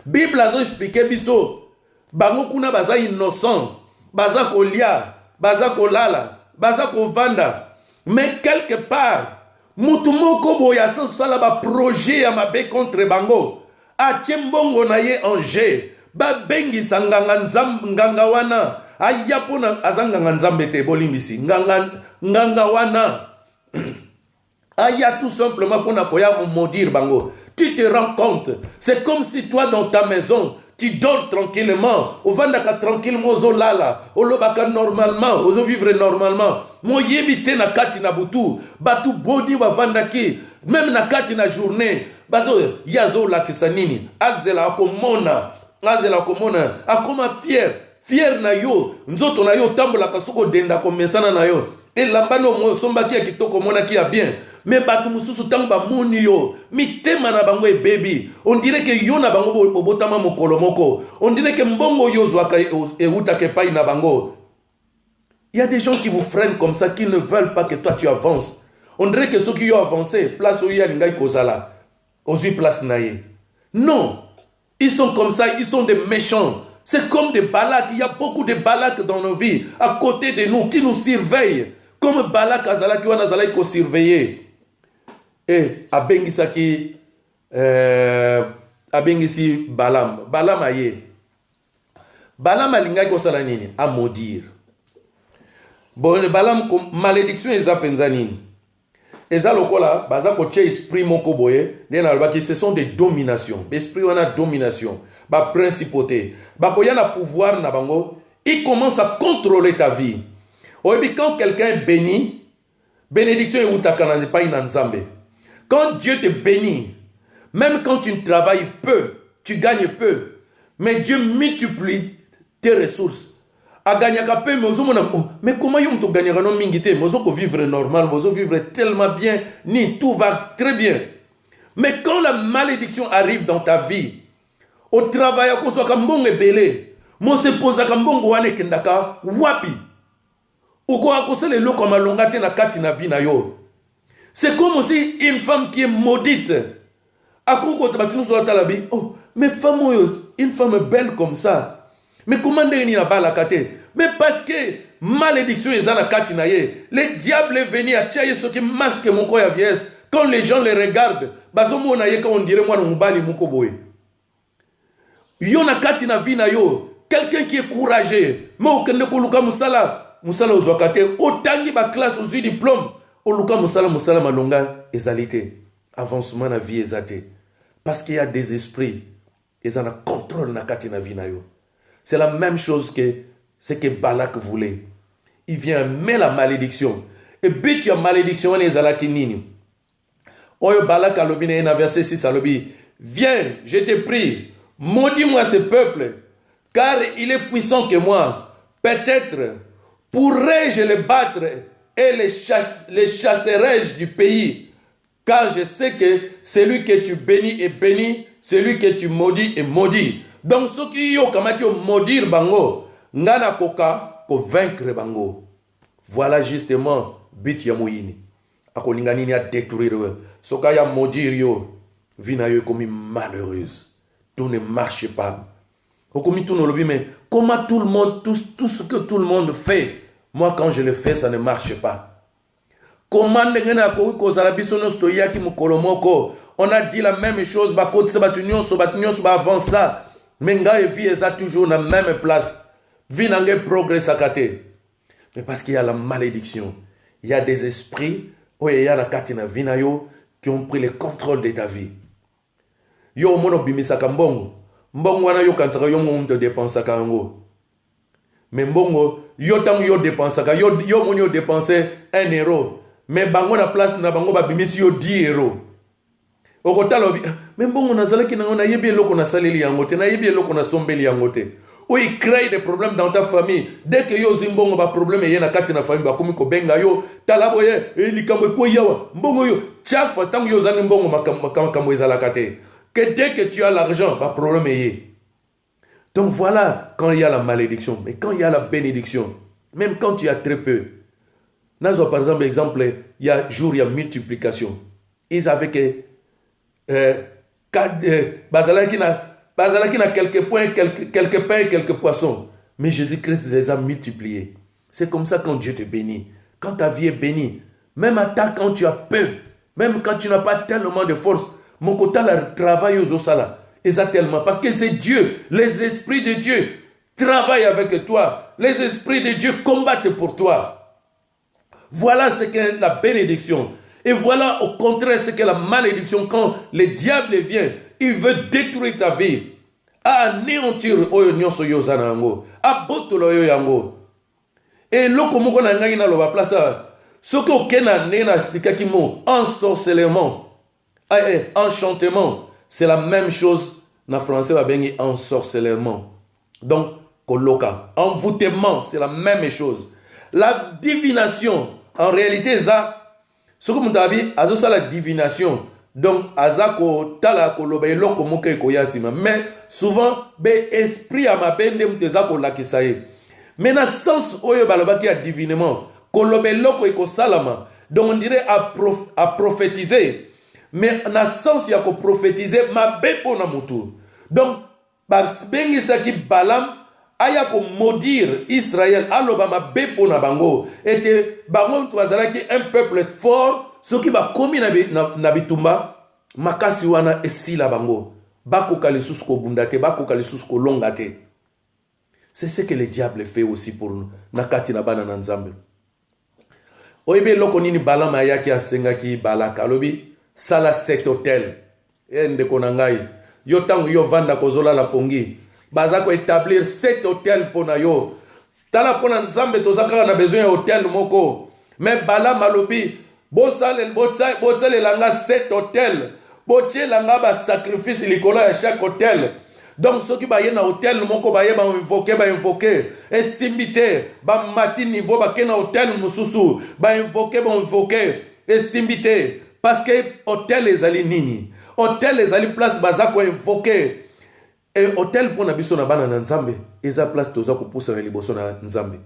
S1: Bible a expliqué biso. Bango kuna baza innocent. Baza kolia. Baza kolala. Baza kovanda. Mais quelque part, mutumoko boya sala ba projet ya mabe contre bango. A tchembongo na ye en jeu. Ba bengi sanganga nganga wana. Ayapona azanga nzambe te bolimbisi. Nganga wana. Aya tout simplement pour n'akoya maudire bango. Tu te rends compte, c'est comme si toi dans ta maison, tu dors tranquillement, au vandaka tranquillement, ozo lala, olobaka normalement, ozo vivre normalement. Mo yebite na kati na butu, batu bodi wa vandaki, même na kati na journée, bazo yazo la kisanini, azela akomona, akoma fier na yo, nzoto na yo tambola kasoko denda komesana na yo. Et lambano mo sombaki ya kitoko mona ki ya bien. Mais batu mususu tango ba moni yo mitema na bango e baby. On dirait que yo na bango botama mokolo moko. On dirait que mbongo yo zwaka e uta ke pai na bango. Il y a des gens qui vous freinent comme ça, qui ne veulent pas que toi tu avances. On dirait que ceux qui ont avancé, place où il y a l'ingay kozala. Ozu place naye. Non. Ils sont comme ça, ils sont des méchants. C'est comme des Balak. Il y a beaucoup de Balak dans nos vies, à côté de nous, qui nous surveillent. Comme Balak Azala qui wana zala ko surveiller. Et abengisaki abengisi Balam aye. Balam alinga ko sala nini? A maudire. Bon Balam malédiction eza penza nini? Eza lokola baza ko che esprit moko boye, ndena albaki ce sont des dominations. Esprit wana domination, ba principauté. Ba koya na pouvoir na bango, il commence à contrôler ta vie. Oyebi quand quelqu'un est béni, bénédiction est utakana pas inanzambe. Quand Dieu te bénit, même quand tu travailles peu, tu gagnes peu, mais Dieu multiplie tes ressources. a gagné kapé mais mais comment yom to gagner non mingité mais vivre normal mais vivre tellement bien ni tout va très bien. Mais quand la malédiction arrive dans ta vie, au travail à cause de mbongo ebele, mo se pose ka mbongo wane kendaka wapi. Oko akose le loko malonga te na kati na vie na yo. C'est comme aussi une femme qui est maudite. Akoko tabatinu so talabi, oh, mais femme une femme belle comme ça. Mais comment ni na bala kate? Mais parce que malédiction est dans la kati na ye. Le diable est venu à tiaye ce qui masque mon koya vieillesse. Quand les gens les regardent, bazomo na ye quand on dirait moi mbali moko boye. Yo na kati na vie na yo, quelqu'un qui est courageux, mais okende ko luka musala ozwakate, otangi ba classe aux diplôme, oluka musala malonga ezalité. Avancement na vie ezate. Parce qu'il y a des esprits, ils ont un contrôle na kati na vie na yo. C'est la même chose que ce que Balak voulait. Il vient mettre la malédiction. Et but ya malédiction on est alaki nini. Oyo Balak alobi na verset 6 alobi, viens, je te prie, maudis-moi ce peuple, car il est puissant que moi. Peut-être pourrais-je le battre et les chasserai-je du pays, car je sais que celui que tu bénis est béni, celui que tu maudis est maudit. Donc ceux qui ont kamati maudire bango, ngana koka ko vaincre bango. Voilà justement but ya moyini. Akolinga nini a détruire. Soka ya maudire yo, vina yo comme malheureuse. Tout ne marche pas. Okomi tout no mais comment tout le monde tout ce que tout le monde fait, moi quand je le fais ça ne marche pas. Comment ngena ko kozala biso no stoyaki mukolomoko. On a dit la même chose ba côté batunyo so ba avant ça. Mais nga et vie est toujours dans la même place. Vie n'a pas progrès à côté. Mais parce qu'il y a la malédiction. Il y a des esprits, il y a la katina vinayo qui ont pris le contrôle de ta vie. Yo mono bimisaka mbongo. Mbongo wana yo kansaka yo monte dépensaka ngo. Mais mbongo yo tango yo dépensaka yo mono yo dépenser 1 euro. Mais bango na place na bango ba bimisi yo 10 euros. Okotalo mais mbongo nazalaki na ngona yebi eloko na saleli yango te na yebi eloko na sombeli yango te. Ou il crée des problèmes dans ta famille. Dès que yo zimbongo ba problème yena kati na famille ba komi ko benga yo talaboye likambo ko yawa mbongo yo chaque fois tant yo zani mbongo makambo ezala kate. Que dès que tu as l'argent ba problème yé. Donc voilà quand il y a la malédiction, mais quand il y a la bénédiction, même quand tu as très peu. Nazo par exemple, il y a jour il y a multiplication. Ils avaient que bazalaki na quelques points, quelques pains, quelques poissons. Mais Jésus-Christ les a multipliés. C'est comme ça quand Dieu te bénit. Quand ta vie est bénie, même à ta quand tu as peu, même quand tu n'as pas tellement de force, mon côté le travail aux osala. Exactement. Parce que c'est Dieu, les esprits de Dieu travaillent avec toi. Les esprits de Dieu combattent pour toi. Voilà ce qu'est la bénédiction. Et voilà au contraire ce qu'est la malédiction. Quand le diable vient, il veut détruire ta vie. Anéantir oyo nyonso yo zanango. Abotolo yo yango. Et loko moko na ngai na loba place ce que okena nena expliquer ki mo ensorcellement. Enchantement, c'est la même chose na français va bengi ensorcellement. Donc koloka, envoûtement, c'est la même chose. La divination en réalité ça ce que mon tabi azo ça la divination. Donc azako tala ko lobe loko moke ko yasima mais souvent be esprit à ma bende mteza ko lakisaye. Mais na sens oyo balobaki a divinement ko lobe loko ko salama. Donc on dirait à prophétiser. Mais na sens ya ko prophétiser ma bepo na mutu. Donc ba bengi saki Balaam aya ko maudire Israël aloba ma bepo na bango et bango twazalaki un peuple fort. Ce qui va commis na bitumba makasi wana esila bango bako kalisusu ko bundate bako kalisusu ko longate. C'est ce que le diable fait aussi pour nous nakati na bana na nzambe. Oyebe loko nini Balaam ayaki asengaki Balak alobi sala cet hôtel ende konangai yo tangu yo vanda kozola la pongi baza ko établir cet hôtel pona yo tala pona nzambe tozaka na besoin ya hôtel moko mais Balaam alobi Botsale langa cet hôtel. Botsale langa ba sacrifice likolo ya chaque hôtel. Donc ceux qui baye na hôtel moko baye ba invoquer esimbite ba mati niveau ba ke na hôtel mususu ba invoquer esimbite parce que hôtel ezali nini hôtel ezali place baza ko invoquer et hôtel pour na biso na bana na nzambe eza place toza ko poussa na liboso na nzambe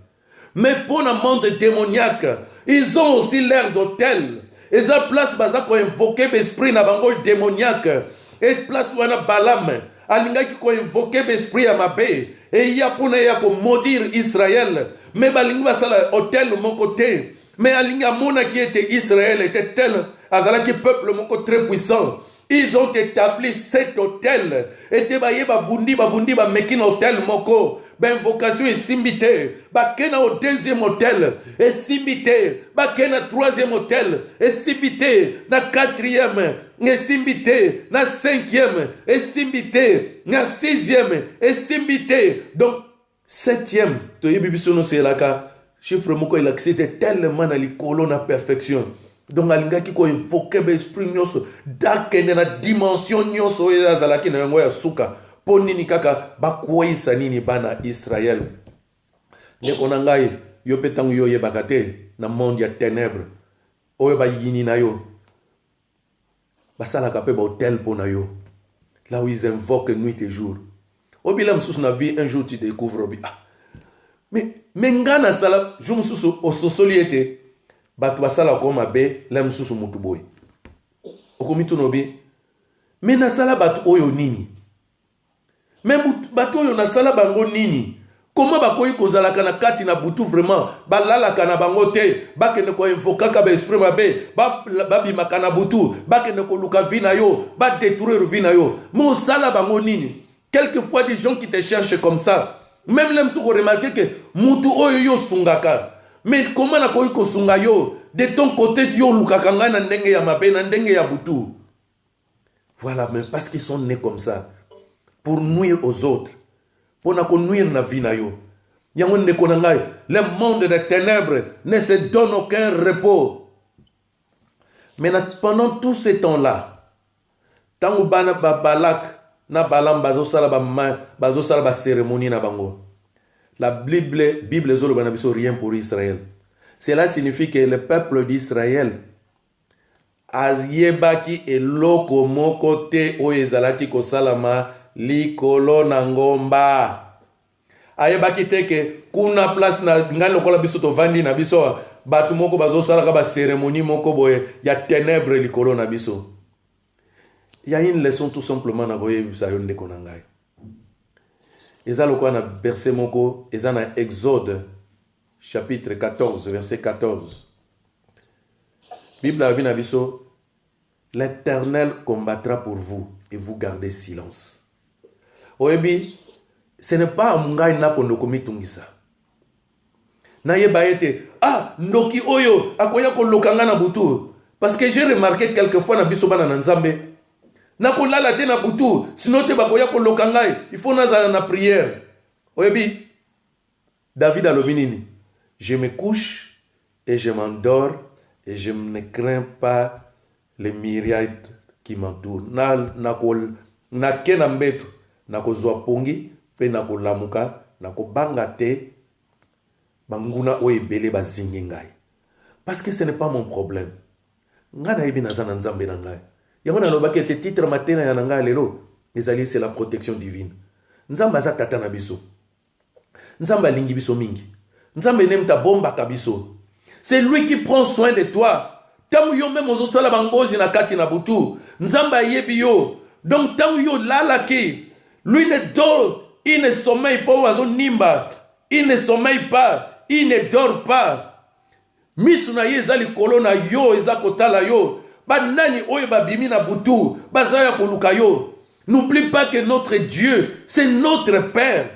S1: mais pour le monde démoniaque ils ont aussi leurs hôtels eza place baza ko invoquer l'esprit na bango démoniaque et place wana Balaam alingaki ko invoquer l'esprit ya mabe et ya pona ya ko maudire Israël mais balingi basala hôtel mon côté mais alinga mona qui était Israël était tel azalaki peuple moko très puissant. Ils ont établi cet hôtel et te baye babundi ba mekina hôtel moko ben vocation et simbité ba kena au deuxième hôtel et simbité ba kena troisième hôtel et simbité na quatrième et simbité na cinquième et simbité na sixième et simbité donc septième to yebi biso no c'est là chiffre moko il accède tellement na likolo na perfection. Donc alingaki ko invoquer l'esprit nyonso dakende na dimension nyonso ezalaki na yango ya suka po nini kaka bakwisa nini bana Israël ndeko na ngai yo pe tango yo yebaka te na monde ya ténèbres oyo bayini na yo basalaka pe ba hôtel po na yo là où ils invoquent nuit et jour obila msusu na vie un jour tu découvres mais ngana sala jour msusu ososoli ete bato basala ko mabe la msusu mutu boy okomitu nobi me nasala bato oyo nini me bato oyo nasala bango nini comment bakoyi kozalaka na kati na butu vraiment balalaka na bango te bakende ko invokaka ba esprit mabe babimaka na butu bakende ko luka vi na yo ba détruire vi na yo mo sala bango nini quelquefois des gens qui te cherchent comme ça même les msuko remarquer que mutu oyo yo sungaka. Mais comment na koyi kosunga yo de ton côté yo lukaka nga na ndenge ya mabe na ndenge ya butu. Voilà, mais parce qu'ils sont nés comme ça pour nuire aux autres, pour na ko nuire na vie na yo. Yango ndeko na ngai, le monde des ténèbres ne se donne aucun repos. Mais pendant tout ce temps-là, tango bana Balak na Balaam bazosala ba cérémonie na bango. La Bible zolo banabiso rien pour Israël. Cela signifie que le peuple d'Israël aziyebaki eloko moko te oyo ezalaki kosalama likolo na ngomba. Ayebaki te ke kuna place na ngani lokola biso tovandi na biso batu moko bazosalaka ba cérémonie moko boye ya ténèbres likolo na biso. Il y a une leçon tout simplement na boye bisa yo ndeko na ngai. Eza lokwa na verset moko, eza na Exode chapitre 14 verset 14. Bible a biso, l'Éternel combattra pour vous et vous gardez silence. Oebi, ce n'est pas mungai na kondoko mitungisa. Na yeba ete, ndoki oyo akoya kolokanga na butu. Parce que j'ai remarqué quelquefois na biso bana na nzambe. Na kolala te na butu, sinon te bakoya kolokangai, il faut nazala na prière. Oyebi, David alobi nini? Je me couche et je m'endors et je ne crains pas les myriades qui m'entourent. Na kena mbeto, na kozwa pongi, pe na kolamuka, na kobanga te, banguna oyebele bazingi ngai. Parce que ce n'est pas mon problème. Nga na yebi nazana nzambe na ngai. Yahona lobaki ete titre matena ya nanga lelo ezali c'est la protection divine. Nzamba za tata na biso. Nzamba lingi biso mingi. Nzamba nemta bomba kabiso. C'est lui qui prend soin de toi. Tamu yo même ozo sala bangozi na kati na butu. Nzamba yebi yo. Donc tamu yo lalaki. Lui ne dort, il ne sommeille pas ozo nimba. Il ne sommeille pas, il ne dort pas. Misuna yezali kolona yo ezakotala yo. Banani oye babimi na butu, bazaya koluka yo. N'oublie pas que notre Dieu, c'est notre Père.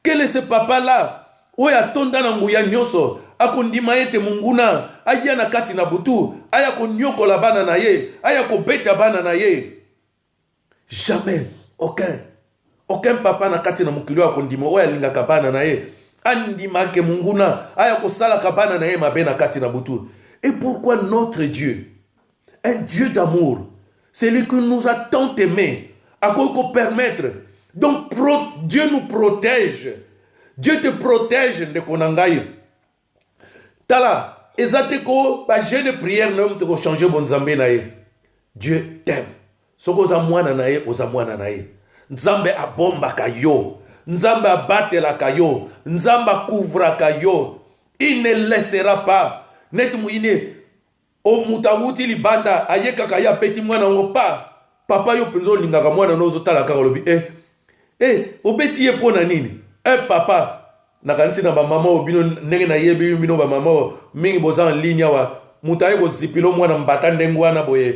S1: Quel est ce papa-là? Oye atonda na nguya nyoso, akondima ete munguna, aya na kati na butu, aya konyoko la bana na ye, aya kobeta bana na ye. Jamais, aucun papa na kati na mukilo akondima, oye alinga bana na ye. Andima ke munguna, aya kosala kabana na ye mabe na kati na butu. Et pourquoi notre Dieu? Un Dieu d'amour, c'est lui qui nous a tant aimés, à quoi qu'on permettre Donc Dieu nous protège. Dieu te protège de konangai. Tala, ezateko ba jeune prière n'homme te changer bon Nzambe na ye. Dieu t'aime. Soko za mwana na ye, oza mwana na ye. Nzambe abombaka yo. Nzambe abatelaka yo. Nzambe couvraka yo. Il ne laissera pas. Net mouine. O mutawuti libanda ayekaka ya peti mwana ngo pa. Papa yo penzo lingaka mwana nozo talaka lobi. Obeti ye pona nini? Papa. Nakanisi na ba mama obino ndenge na yebi bino ba mama mingi boza en ligne wa mutaye ko zipilo mwana mbata ndengwana boye.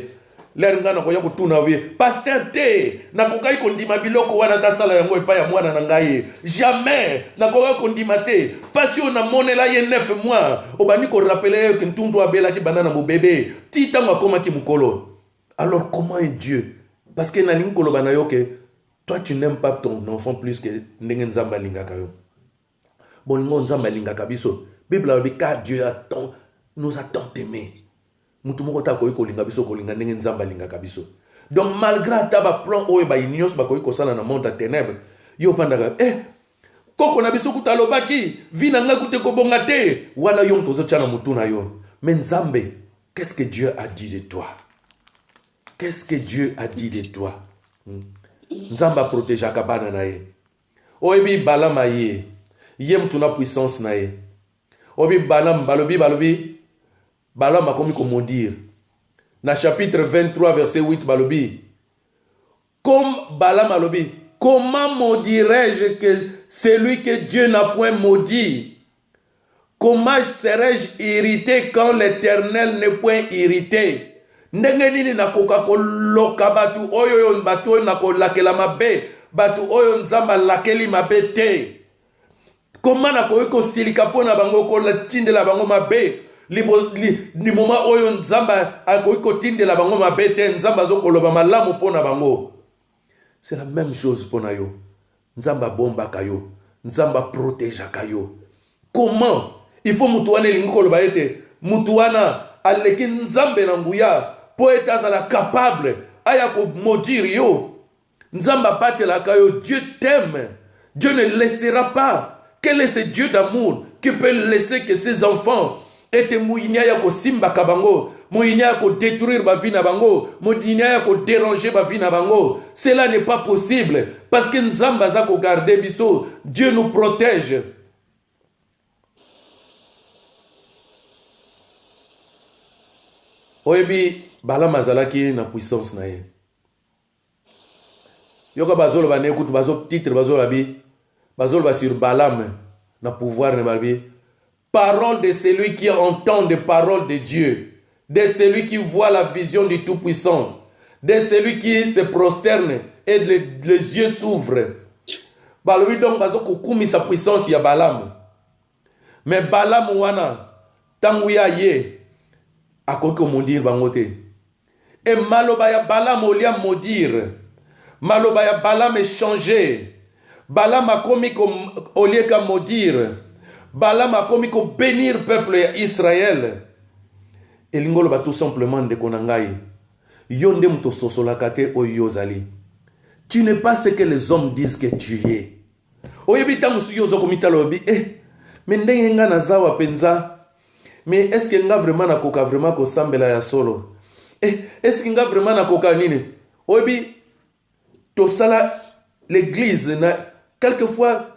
S1: Ler ngana ko ya kutuna we pasteur te nakokai kondima biloko wana ta sala yango epa ya mwana na ngai jamais nakokai kondima te parce on a monela ye 9 mois obani ko rappeler que ntundu abela ki banana bo bébé ti tango akoma ki mukolo. Alors comment est Dieu? Parce que na lingi koloba na yo que toi tu n'aimes pas ton enfant plus que ndenge nzamba lingaka yo. Bon nzamba lingaka biso Bible a dit car Dieu nous a tant aimé. Donc malgré ta plan oyo ba ignos ba koyi kosala na monde à ténèbres yo fandaka koko na biso kutalobaki vina nga kute ko bonga te wala yo tozo tshana mutu na yo. Mais Nzambe, qu'est-ce que Dieu a dit de toi? Qu'est-ce que Dieu a dit de toi? Nzamba protège akabana na ye. Oyebi balama ye yem tuna puissance na ye. Obi balam balobi Balaam a commis comme maudire. Dans chapitre 23, verset 8, Balobi. Comme Balaam a dit, comment maudirais-je que celui que Dieu n'a point maudit? Comment serais-je irrité quand l'Éternel n'est point irrité? Ndenge nini nakoka koloka batu oyo batu nako lakela mabe batu oyo nzamba lakeli mabe te. Comment nakoki kosilika pona bango ko tindela bango mabe? Li moment oyo nzamba akoki kotindela bango mabe te nzamba azokoloba malamu pona bango. C'est la même chose pona yo. Nzamba bombaka yo. Nzamba protégeaka yo. Comment? Il faut mutu wana elingi koloba ete mutu wana aleki nzambe na nguya po ete azala capable aya ko maudire yo. Nzamba batelaka yo. Dieu t'aime. Dieu ne laissera pas. Quel est ce Dieu d'amour qui peut laisser que ses enfants ete mouinia ya ko simba kabango, mouinia ya ko détruire ba vie na bango, mouinia ya ko déranger ba vie na bango? Cela n'est pas possible parce que nzamba za ko garder biso. Dieu nous protège. Oyebi Balaam azalaki na puissance na ye. Yoka bazolo ba ne kutu bazo titre bazolo bi bazolo ba sur Balaam na pouvoir ne balbi. Parole de celui qui entend des paroles de Dieu, de celui qui voit la vision du Tout-Puissant, de celui qui se prosterne et les yeux s'ouvrent. Balobi donc bazo kokumi sa puissance ya Balaam. Mais Balaam wana tangu ya ye akoki maudire bangote. Et maloba ya Balaam olia maudire. Maloba ya Balaam est changé. Balaam a commis au lieu qu'à maudire. Balaam a commis qu'au bénir peuple Israël. Et l'ingolo ba tout simplement de konangai. Yonde muto sosolakate o yozali. Tu n'es pas ce que les hommes disent que tu es. Oyebita musu yozo komita lobi mais ndenge nga nazawa penza. Mais est-ce que nga vraiment nakoka vraiment ko sambela ya solo? Est-ce que nga vraiment nakoka nini? Oyebi to sala l'église na quelquefois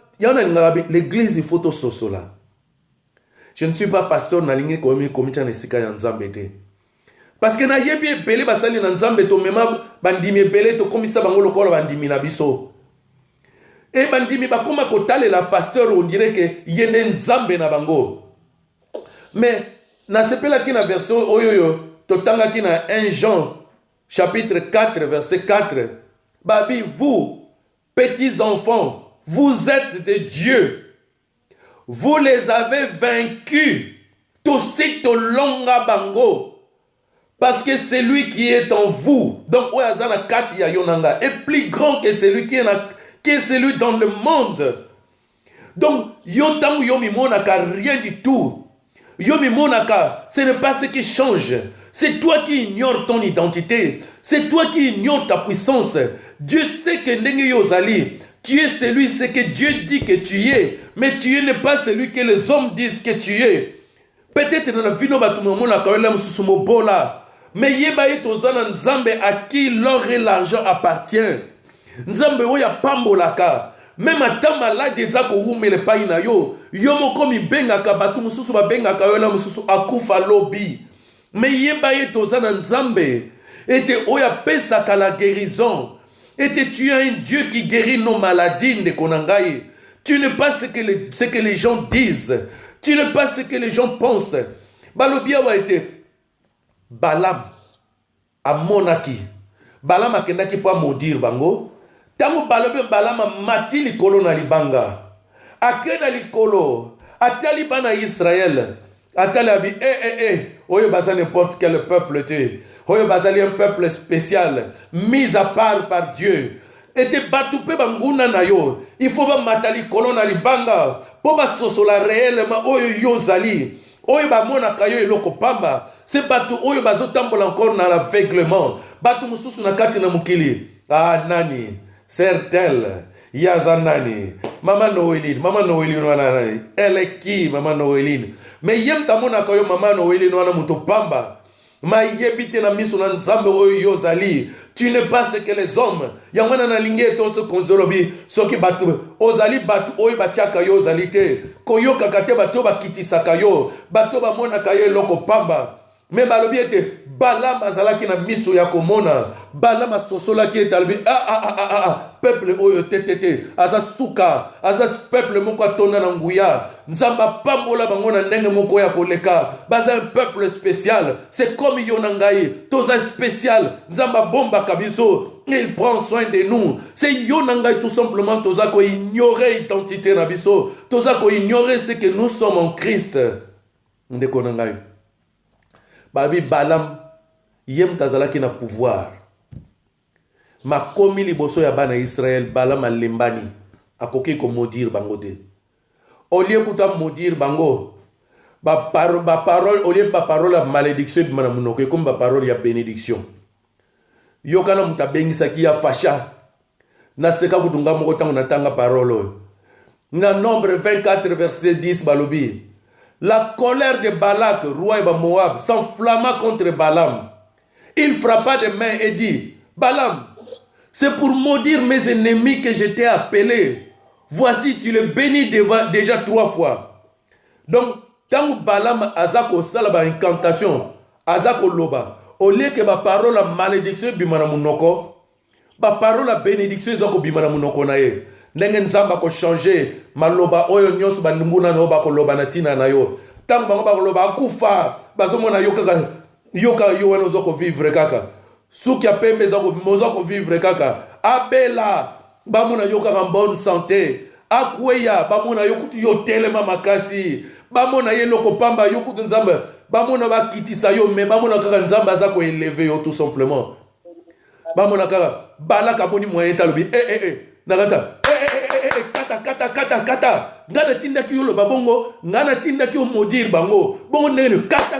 S1: l'église il faut to sosola. Je ne suis pas pasteur na lingi komi komita na sika ya nzambe te. Parce que na yebi ebele basali na nzambe to mema bandimi ebele to komisa bango lokola bandimi na biso. Et bandimi bakoma kotale la pasteur on dirait que yende nzambe na bango. Mais na sepela ki na version oyoyo to tanga ki na 1 Jean chapitre 4 verset 4. Babi vous petits enfants vous êtes de Dieu. Vous les avez vaincus. Tosi to longa bango. Parce que celui qui est en vous, donc oyazana kati ya yonanga, est plus grand que celui qui est celui dans le monde. Donc yotangu yomi monaka rien du tout. Yomi monaka, ce n'est pas ce qui change. C'est toi qui ignores ton identité. C'est toi qui ignores ta puissance. Dieu sait que ndenge yozali. Tu es celui, c'est que Dieu dit que tu es, mais tu n'es pas celui que les hommes disent que tu es. Peut-être dans la vie, nous avons mais yeba est aux Nzambe à qui l'or et l'argent appartient. Nzambe oya pambolaka. Même à ta malade des akoumele paina yo. Yomo komi benga kabatu mususu ba benga kayola mususu akufa lobi. Mais yeba est aux Nzambe. Et oya pesaka la guérison. Et tu es un Dieu qui guérit nos maladies de konangaye. Tu n'es pas ce que les gens disent. Tu n'es pas ce que les gens pensent. Balobia wa été Balaam a monaki. Balaam a kendaki pour maudire bango. Tango Balaam a mati likolo na libanga. Akena likolo. Atali bana Israël. Atali abi oyo baza n'importe quel peuple te. Oyo bazali un peuple spécial mis à part par Dieu. Ete batupe banguna na yo. Il faut ba matali likolo na libanga. Po ba sosola réellement oyo yo zali. Oyo ba mona kayo eloko pamba. C'est batu oyo bazotambola encore na l'aveuglement. Batu mususu na kati na mukili. Ah nani, certel, yaza nani. Maman Noéline wana nani. Elle est qui Maman Noéline? Mais yem tamona kayo Maman Noéline wana muto pamba. Ma yebite na miso na Nzambe oyo yozali. Tu n'es pas ce que les hommes. Yamana na linge to se konzorobi soki batu ozali batu oyo batiaka yo ozali te. Koyoka kate batu bakitisaka yo. Batu ba mona kayo loko pamba. Mais balobi ete Balaam azalaki na miso ya komona. Balaam asosolaki ete alobi peuple oyo te aza suka aza peuple moko atonda na nguya. Nzamba pambola bango na ndenge moko ya koleka. Baza un peuple spécial. C'est comme yo na ngai. Toza spécial. Nzamba bomba kabiso. Il prend soin de nous. C'est yo na ngai tout simplement toza ko ignorer identité na biso. Toza ko ignorer ce que nous sommes en Christ. Ndeko na ngai. Babi Balaam yem tazalaki na pouvoir. Makomi liboso ya bana Israël Balaam alembani akoki ko maudire bango te. Au lieu kuta maudire bango ba parole au lieu ba parole ya malédiction bimana munoko comme ba parole ya bénédiction. Yokana mutabengisa ki ya fasha. Na seka kutunga moko tango natanga parole. Na Nombre 24 verset 10 balobi. La colère de Balak, roi de Moab, s'enflamma contre Balaam. Il frappa des mains et dit, Balaam, c'est pour maudire mes ennemis que je t'ai appelé. Voici, tu le bénis déjà 3 fois. Donc, quand Balaam azako salaba incantation, azako loba, au lieu que ma parole la malédiction bimana munoko, ma parole la bénédiction zako bimana munoko nae. Ndenge Nzamba ko changer maloba oyo nyonso bandunguna no ba ko loba na tina na yo tango bango ba ko loba akufa bazomona yo kaka yo wana zoko vivre kaka suki ya pembe zako mozako vivre kaka abela bamona yo kaka bonne santé akweya bamona yo kutu yo telema makasi bamona ye loko pamba yo kutu Nzamba bamona bakitisa yo me bamona kaka Nzamba za ko élever yo tout simplement bamona kaka balaka boni moyen talobi nakata kata ngana tinda ki yolo babongo ngana tinda ki maudire bango bongo ndenge kata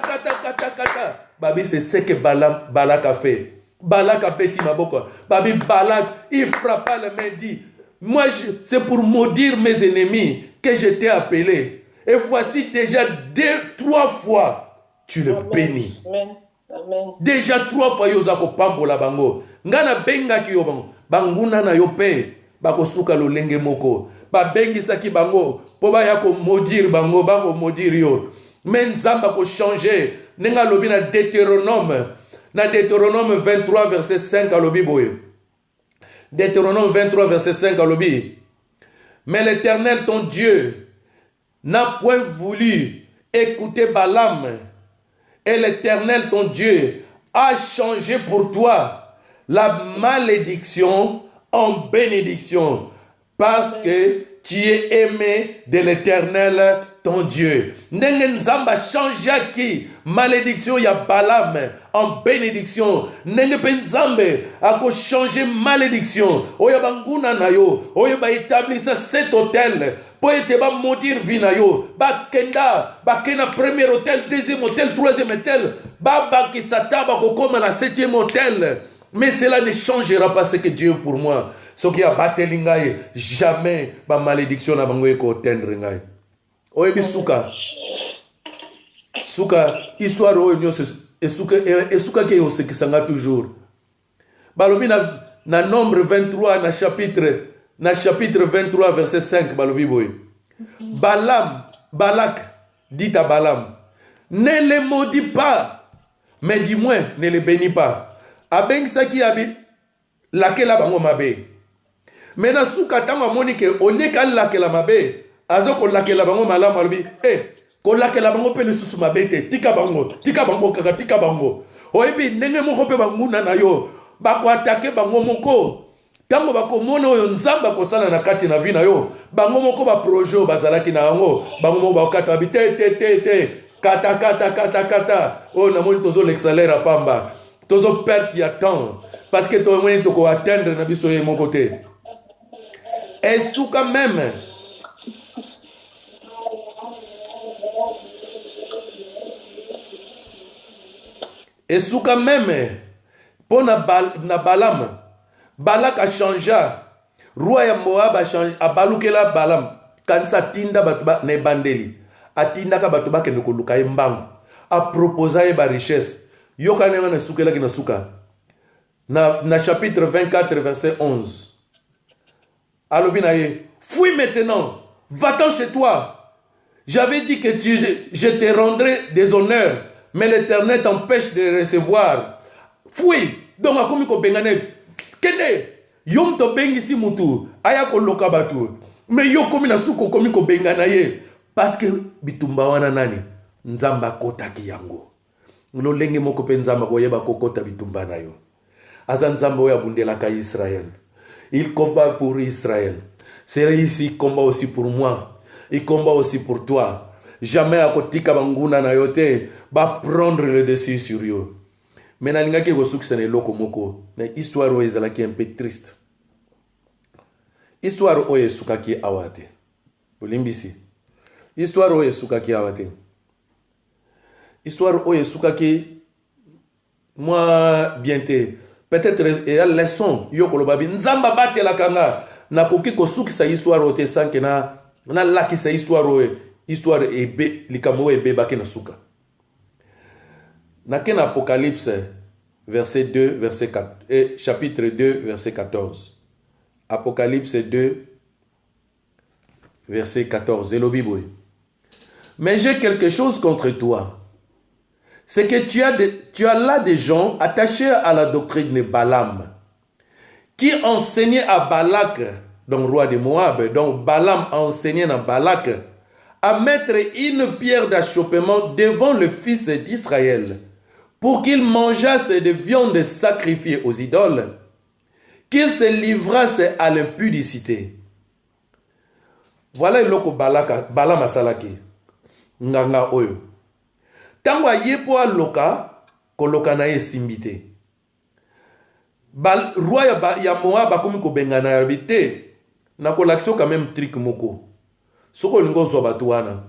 S1: babi c'est ce que Balak a fait. Balak a petit maboko babi Balak il frappa la main dit moi c'est pour maudire mes ennemis que je t'ai appelé et voici déjà 3 fois tu le bénis.
S2: Amen.
S1: Déjà 3 fois yozako pambola bango ngana benga ki yo bango banguna na yo pe bako suka lolenge moko ba bengi saki bango po ba ya ko maudire bango bango maudire yo mais Nzamba ko changer nenga lobi na Deutéronome 23 verset 5 alobi boye Deutéronome 23 verset 5 alobi mais l'Éternel ton Dieu n'a point voulu écouter Balaam et l'Éternel ton Dieu a changé pour toi la malédiction en bénédiction, parce que tu es aimé de l'Éternel ton Dieu. Ndenge Nzamba change qui malédiction ya Balaam en bénédiction. Ndenge Nzambe a changé malédiction. Oya banguna na yo, oya ba établir cet hôtel pour te ba maudire vie na yo. Ba kenda premier hôtel, deuxième hôtel, troisième hôtel. Ba ki sataba ko comme la 7e hôtel. Mais cela ne changera pas ce que Dieu est pour moi. soki abateli ngai jamais ba malédiction na bango eko atteindre ngai. Oyebi suka histoire oyo nyonso esuka ke osekisanga toujours. Balobi na nombre 23 na chapitre 23 verset 5 balobi boye. Balak dit à Balaam, ne les maudis pas, mais du moins ne les bénis pas. Abengisaki abi lakela bango mabe. Mais na suka tango amoni ke oleka lakela mabe, azoko lakela bango malamu alobi, ko lakela bango pe lisusu mabe te, tika bango kaka tika bango. Oyebi ndenge moko pe banguna na yo, bako atake bango moko. Tango bakomona oyo nzamba kosala na kati na vi na yo, bango moko ba projet o bazalaki na yango, bango moko bakata bi te kata oh na moni tozo l'excellere pamba tozo perte ya temps parce que to moni to ko atteindre na biso ye mon côté et souka même pour na Balaam Balak a changé roi ya Moab a changé a balukela Balaam kanisa tinda batuba ne bandeli atindaka bato bakende koluka ye mbangu aproposa ye ba richesse yokane wana sukelaki na suka na chapitre 24 verset 11 alobi na ye fuis maintenant va-t'en chez toi, j'avais dit que je te rendrai des honneurs mais l'Éternel t'empêche de recevoir. Fuis donc akomi ko bengane kende yom to bengisi mutu aya ko loka batu mais yo komi na suko komi ko bengana ye parce que bitumba wana nani nzamba kotaki yango lolenge moko pe nzamba koyeba kokota bitumba na yo aza nzamba oya bundelaka Israël. Il combat pour Israël. C'est ici il combat aussi pour moi, il combat aussi pour toi. Jamais à kotika banguna na yote ba prendre le dessus sur yo. Mais nalinga ke go suksene loko moko mais histoire oyo ezalaki un peu triste. Histoire oyo esukaki awate bolimbisi. Histoire oyo esukaki awate. Histoire oyo esukaki moi bientôt peut-être et la leçon yo kolobabi nzamba batela kanga na koki ko sukisa histoire oyo te sanke na lakisa histoire oyo histoire ebe likamo ebe bakena suka. Naken Apocalypse verset 2 verset 4 et chapitre 2 verset 14. Apocalypse 2 verset 14 elobi boy. Mais j'ai quelque chose contre toi. C'est que tu as là des gens attachés à la doctrine de Balaam qui enseignaient à Balak, donc roi de Moab, donc Balaam enseignait à Balak à mettre une pierre d'achoppement devant le fils d'Israël pour qu'il mangeasse de viande sacrifiée aux idoles, qu'il se livrasse à l'impudicité. Voilà le loko Balaam asalaki. Nganga oyo. Tango yepo aloka, koloka na ye simbite. Roi ya Moab bakomi ko bengana yabite, na kolakso quand même trick moko. Soko lingo zo batu wana.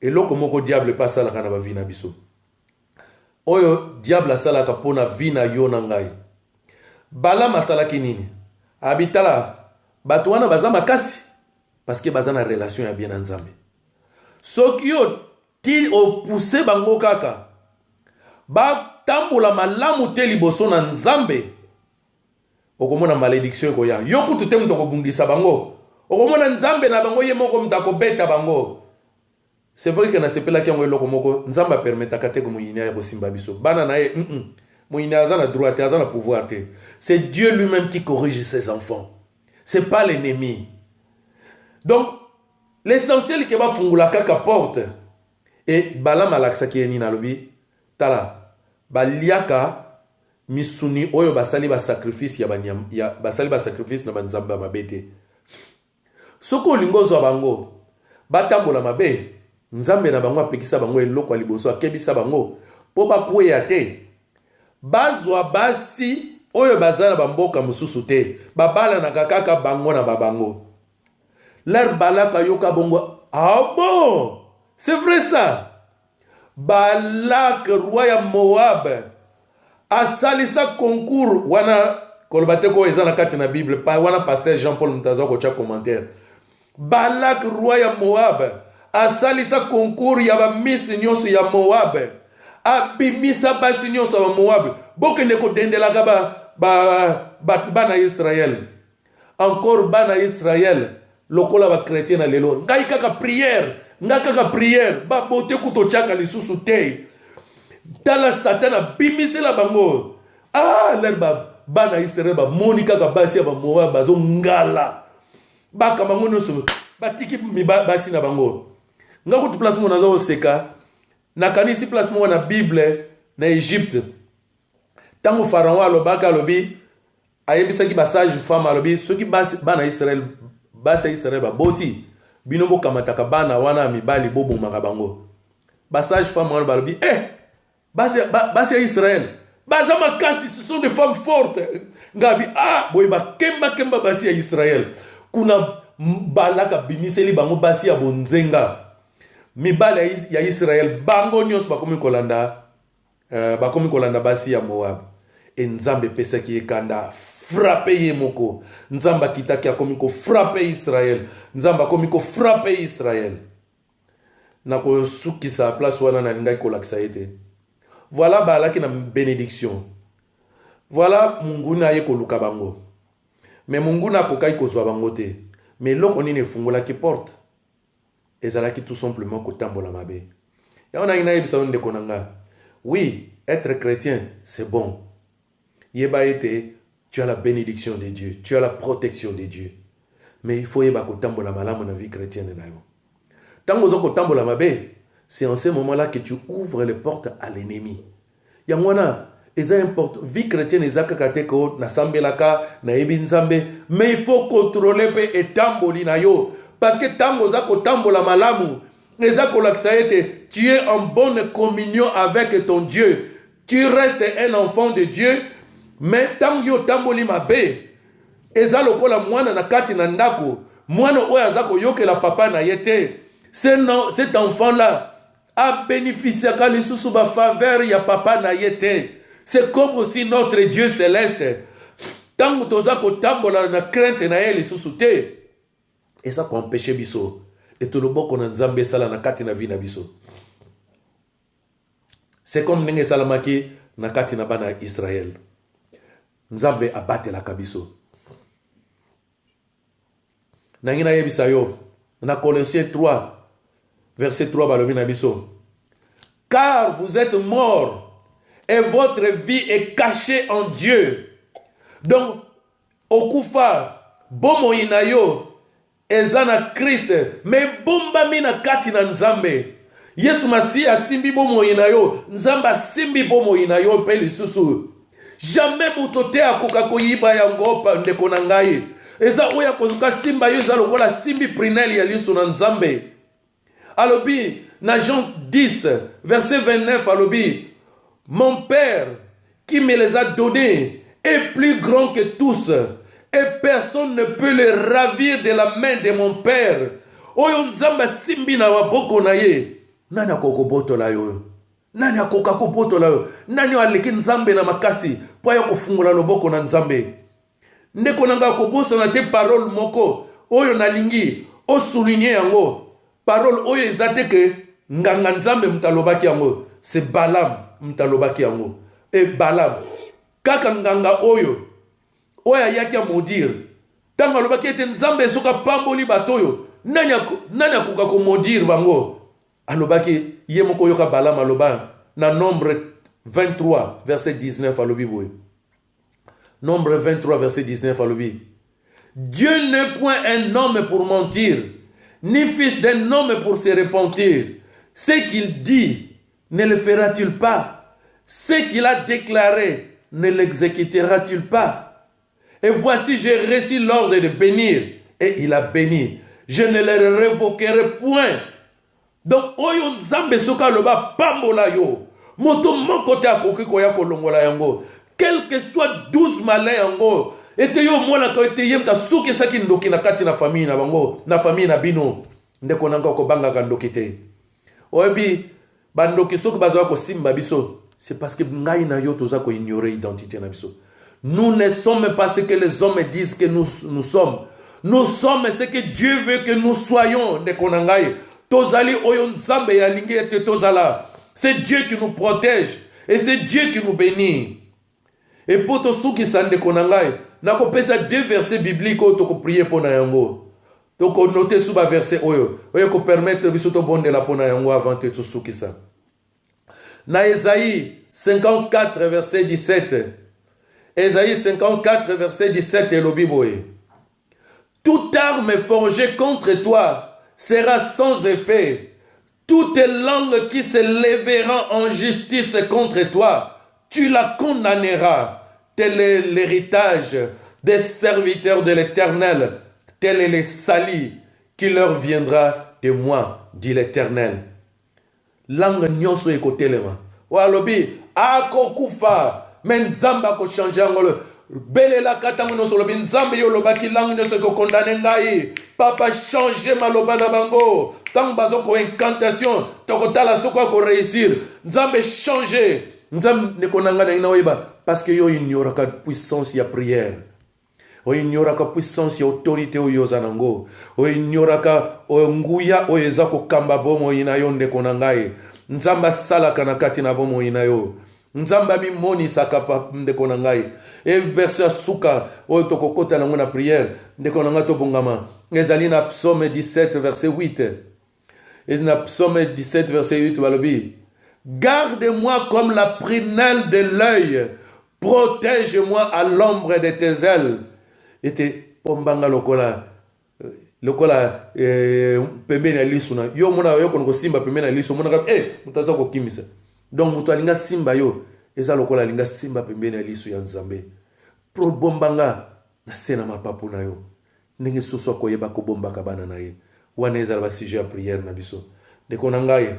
S1: Eloko moko diable pasalaka na bavina biso. Oyo diable asalaka pona vina yo na ngai. Balaam asalaki nini? Abitala batu wana baza makasi parce que baza na relation ya bien na Nzambe. Soki yo ti opousse bango kaka ba tambola malamu te liboso na Nzambe okomona malédiction koya yo kutu te mutoko bundisa bango okomona Nzambe na bango ye moko mutako beta bango. C'est vrai que na sepela ki yango eloko moko Nzambe permetaka te ko moyinia ya bosimba biso bana na ye moyinia aza na droit te aza na pouvoir te. C'est Dieu lui-même qui corrige ses enfants, c'est pas l'ennemi. Donc l'essentiel est que va fungula kaka porte et Balaam alaksaki eni na lobi tala baliaka misuni oyo basali ba sacrifice ya banyam ya basali ba sacrifice na banzamba mabete soko lingozo bango batambola mabe Nzambe na bango apekisa bango eloko aliboso akebisa bango po bakweya te bazwa basi oyo bazala bamboka mususu te babala na kaka bango na babango. Leur Balak ayoka bongo. Ah bon? C'est vrai ça? Balak, roi ya Moab, a salisa concours wana koloba te ko eza na kati na Bible pa wana pasteur Jean-Paul Mutaza ko tia commentaire. Balak roi ya Moab asalisa concours ya ba miss nyonso ya Moab. Abimisa basi nyonso ya Moab. Bokende ko dendelaka bana Israël. Encore bana Israël lokola ba chrétien na lelo. Ngai kaka prière, ba bote kuto chaka lisusu te. Tala Satan bimisela bango. L'herba bana Israël ba monika ka basi ya ba Moab bazo ngala. Ba kamango nyonso batiki mi basi na bango. Ngako tu place mo na zo seka. Na kanisi place mo na Bible na Egypte. Tango Pharaon alobaka alobi ayebisaki basage femme alobi soki bana Israël basi Israël ba boti bino bo kamataka bana wana mibali bobo makabango. Basage femme alobi basi Israël baza makasi, ce sont des femmes fortes. Ngabi boy ba kemba basi ya Israël. Kuna balaka bimiseli bango basi ya bonzenga. Mibali ya Israël bango nyos bakomi kolanda basi ya Moab. Et Nzambe pesa ki ekanda frappe ye moko. Nzamba kitaki akomi ko frappe Israël. Nzamba akomi ko frappe Israël. Nako suki sa place wana na ngai ko lakisa ete. Voilà balaki na bénédiction. Voilà munguna ye ko luka bango. Mais munguna ko kai ko zwa bango te. Mais loko ni ne fungola ki porte. Ezalaki tout simplement ko tambola mabe. Ya ona ina yebisa onde konanga. Oui, être chrétien, c'est bon. Yeba ete, tu as la bénédiction de Dieu, tu as la protection de Dieu. Mais il faut yeba ko tambola malamu na vie chrétienne na yo. Tango zo ko tambola mabe, c'est en ce moment-là que tu ouvres les portes à l'ennemi. Yangwana, eza importe vie chrétienne ezaka kateko na sambelaka na yebi nzambe, mais il faut contrôler pe etamboli na yo. Parce que tango za ko tambola malamu, eza ko lakisa ete tu es en bonne communion avec ton Dieu. Tu restes un enfant de Dieu. Mais tango yo tamboli mabe, eza lokola mwana na kati na ndako, mwana oyo azako yokela papa na yete. Cet enfant-là a bénéficié à lisusu ba faveur ya papa na yete. C'est comme aussi notre Dieu céleste. Tango tozako tambola na crainte na ye lisusu te. Et ça ko empêcher biso. Et tout le boko na nzambe sala na kati na vie na biso. C'est comme nenge salamaki na kati na bana Israël. Nzambe abate la kabiso. Nangina yebisa yo na Colossiens 3 verset 3 balobi na biso. Car vous êtes morts et votre vie est cachée en Dieu. Donc okufa bomo inayo ezana Christ mais bomba mina kati na Nzambe. Yesu Masiya simbi bomo inayo, Nzamba simbi bomo inayo pe lisusu. Jamais mutote akoka koyiba yango pa ndeko na ngai. Eza oya kozuka simba yo za lokola simbi prinel ya liso na Nzambe. Alobi na Jean 10 verset 29 alobi, mon Père qui me les a donnés est plus grand que tous et personne ne peut les ravir de la main de mon Père. Oyo Nzamba simbi na waboko na ye. Nani akokoboto la yo? Nani akokakoboto la yo? Nani aleki Nzambe na makasi po ya kufungula loboko na Nzambe? Ndeko nanga kobosa na te parole moko oyo nalingi o souligner yango. Parole oyo ezate ke nganga Nzambe mtalobaki yango. C'est Balaam mtalobaki yango. Et Balaam kaka nganga oyo oya yaki a maudire. Tanga lobaki ete Nzambe soka pamboli batoyo. Nani akoka ko maudire bango? Alobaki yemoko yoka Balaam aloba na Nombre 23 verset 19 alobi boy. Nombre 23 verset 19 alobi. Dieu n'est point un homme pour mentir, ni fils d'un homme pour se repentir. Ce qu'il dit, ne le fera-t-il pas? Ce qu'il a déclaré, ne l'exécutera-t-il pas? Et voici, j'ai reçu l'ordre de bénir, et il a béni. Je ne le révoquerai point. Donc, oyo Nzambe soka loba pambola yo. Moto moko te akoki koya kolongola yango. Quel que soit 12 malins yango. Ete yo mwana ko ete yem ta suki saki ndoki na kati na famille na bango, na famille na bino. Ndeko nanga ko banga ka ndoki te. Oyebi bandoki soki bazwa ko simba biso. C'est parce que ngai na yo toza ko ignorer identité na biso. Nous ne sommes pas ce que les hommes disent que nous sommes. Nous sommes ce que Dieu veut que nous soyons. C'est Dieu qui nous protège. Et c'est Dieu qui nous bénit. Et pour tous ceux qui sont nous avons deux versets bibliques pour prier pour nous. Donc, on note sous le verset oyo. Oyo ko permettre bisoto bonde la pona yango avant que tout sous qui ça. Na Ésaïe 54 verset 17. Ésaïe 54 verset 17 et le Bible. Toute arme forgée contre toi sera sans effet. Toute langue qui se lèvera en justice contre toi, tu la condamneras. Tel est l'héritage des serviteurs de l'Éternel. Tel est le salut qui leur viendra de moi, dit l'Éternel. Langue nyonso ekotelema. Walobi akokufa men nzamba ko changer ngolo. Belela katango no solo binzambe yo lobaki langue nyonso ko condamner ngai. Papa changer maloba na bango. Tant bazo ko incantation, tokotala soko ko réussir. Nzambe changer. Nzambe ne konanga na ina parce que yo ignore ka puissance ya prière. O ignoraka puissance ya autorité oyo zanango. O ignoraka o nguya o ezako kamba bomo ina yo ndeko na ngai. Nzamba salaka na kati na bomo ina yo. Nzamba mi moni sakapa ndeko na ngai. E verset suka o tokokota na ngona prière ndeko na ngato bongama. Ezali na psaume 17 verset 8. Et na psaume 17 verset 8 balobi. Garde-moi comme la prunelle de l'œil. Protège-moi à l'ombre de tes ailes. Ete pombanga lokola pembeni ya lisu na yo mona yo kono simba pembeni ya lisu mona ka mutaza ko kimisa donc mutu alinga simba yo eza lokola alinga simba pembeni ya lisu ya Nzambe pro bombanga na sena mapapu na yo ndenge soso ko yeba ko bombaka bana na ye wana eza ba sujet ya prière na biso de konangai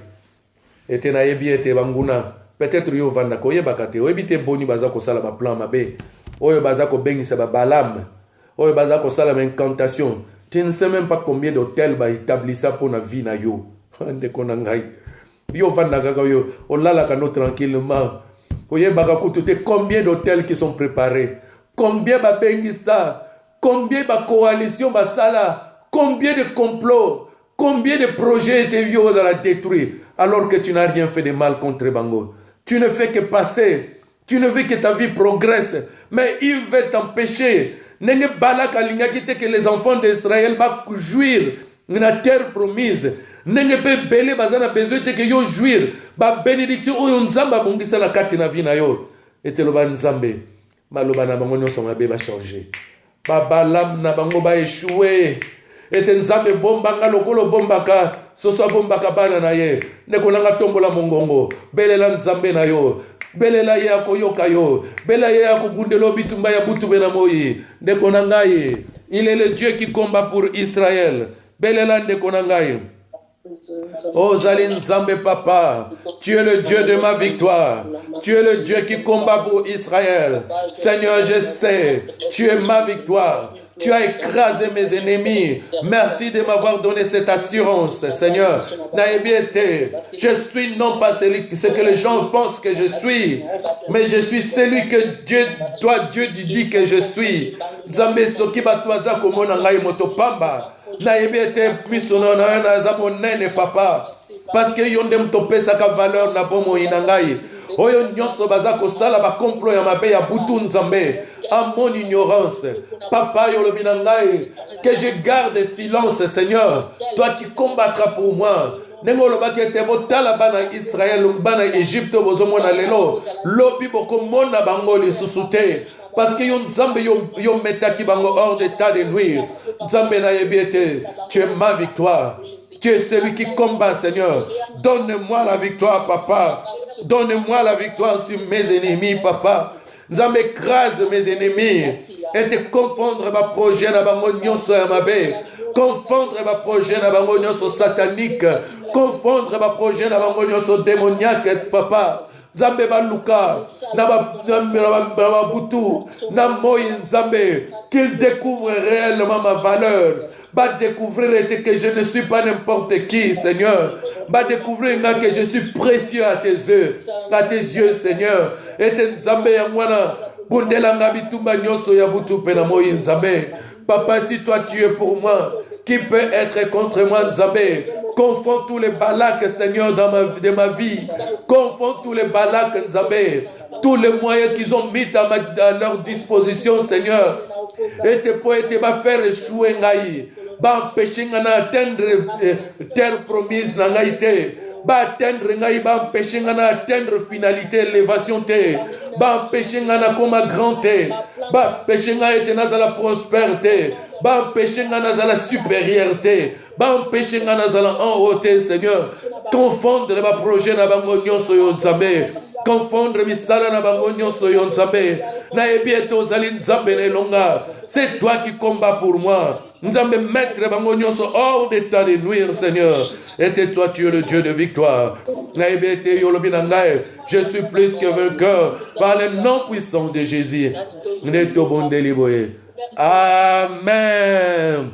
S1: ete na yebi ete banguna peut-être yo vanda ko yeba kate oyebi te boni baza ko sala ba plan mabe oyo baza ko bengisa ba balam. Oye bazako sala incantation. Tu ne sais même pas combien d'hôtels ba établissa pour na vie na yo. Ande konangai. Yo vanda kaka yo. Olala kano tranquillement. Oye baka kutote combien d'hôtels qui sont préparés. Combien ba bengisa. Combien ba coalition ba sala. Combien de complots. Combien de projets étaient vieux dans la détruire. Alors que tu n'as rien fait de mal contre Bango. Tu ne fais que passer. Tu ne veux que ta vie progresse. Mais il veut t'empêcher. Nenge balaka lingaki te que les enfants d'Israël va jouir de la terre promise. Nenge pe belé bazana besoin te que yo jouir ba bénédiction oyo nzamba bongisa la kati na vie na yo. Et lo ba nzambe maloba na bango nyonso mabe ba changer. Ba balam na bango ba échouer. Et nzambe bombanga lokolo bombaka soso bombaka bana na ye. Neko nanga tombola mongongo. Belela nzambe na yo. Belela ya koyoka yo. Belela ya kugundelo bitumba ya butube na moyi. Ndeko na ngai. Il est le Dieu qui combat pour Israël. Belela ndeko na ngai. Oh Zalin Nzambe Papa, tu es le Dieu de ma victoire. Tu es le Dieu qui combat pour Israël. Seigneur, je sais, tu es ma victoire. Tu as écrasé mes ennemis. Merci de m'avoir donné cette assurance, Seigneur. Je suis non pas ce que les gens pensent que je suis, mais je suis celui que Dieu dit que je suis. Nzambe soki batwaza komona ngai motopamba. Papa. Parce que yonde mtopesa ka valeur na bomo inangai. Oyo nyonso bazako sala ba complot ya mabe ya butu Nzambe. À mon ignorance, Papa Yolobinangai, que je garde silence, Seigneur. Toi, tu combattras pour moi. Nengolo bakete botala bana Israël, bana Égypte, bozomona lelo. Lobi boko mona bango li susute. Parce que yon Nzambe yon metaki bango hors d'état de nuire. Nzambe na yebiete, tu es ma victoire. Tu es celui qui combat, Seigneur. Donne-moi la victoire, Papa. Donne-moi la victoire sur mes ennemis, Papa. Nzambe écrase mes ennemis et te confondre ma projet na bango nyonso ya mabe, confondre ma projet na bango nyonso satanique, confondre ma projet na bango nyonso démoniaque, Papa. Nzambe baluka na ba butu na moi Nzambe qu'il découvre réellement ma valeur. Va découvrir que je ne suis pas n'importe qui, Seigneur. Va découvrir que je suis précieux à tes yeux, Seigneur. Et Nzambe yangwana Bundelanga bitumba nyoso ya butu pena moi Nzambe. Papa, si toi tu es pour moi, qui peut être contre moi, Nzambe? Confonds tous les balaks, Seigneur, de ma vie. Confonds tous les balaks, Nzambe. Tous les moyens qu'ils ont mis à leur disposition, Seigneur. Et te faire échouer, Ngaï. Ba empêcher ngana atteindre terre promise na ngai te. Ba atteindre ngai, ba empêcher ngana atteindre finalité, élévation te. Ba empêcher ngana comme grand te. Ba empêcher ngana ete nazala prospérité. Ba empêcher ngana nazala supériorité. Ba empêcher ngana nazala en hauteur, Seigneur. Confondre ma projet na bango nyonso yo Nzambe. Confondre misala na bango nyonso yo Nzambe. Na ebi to zali Nzambe ne longa. C'est toi qui combats pour moi. Nous allons mettre bango nyonso hors d'état de nuire, Seigneur. Et toi, tu es le Dieu de victoire. Je suis plus que vainqueur par le nom puissant de Jésus. Amen.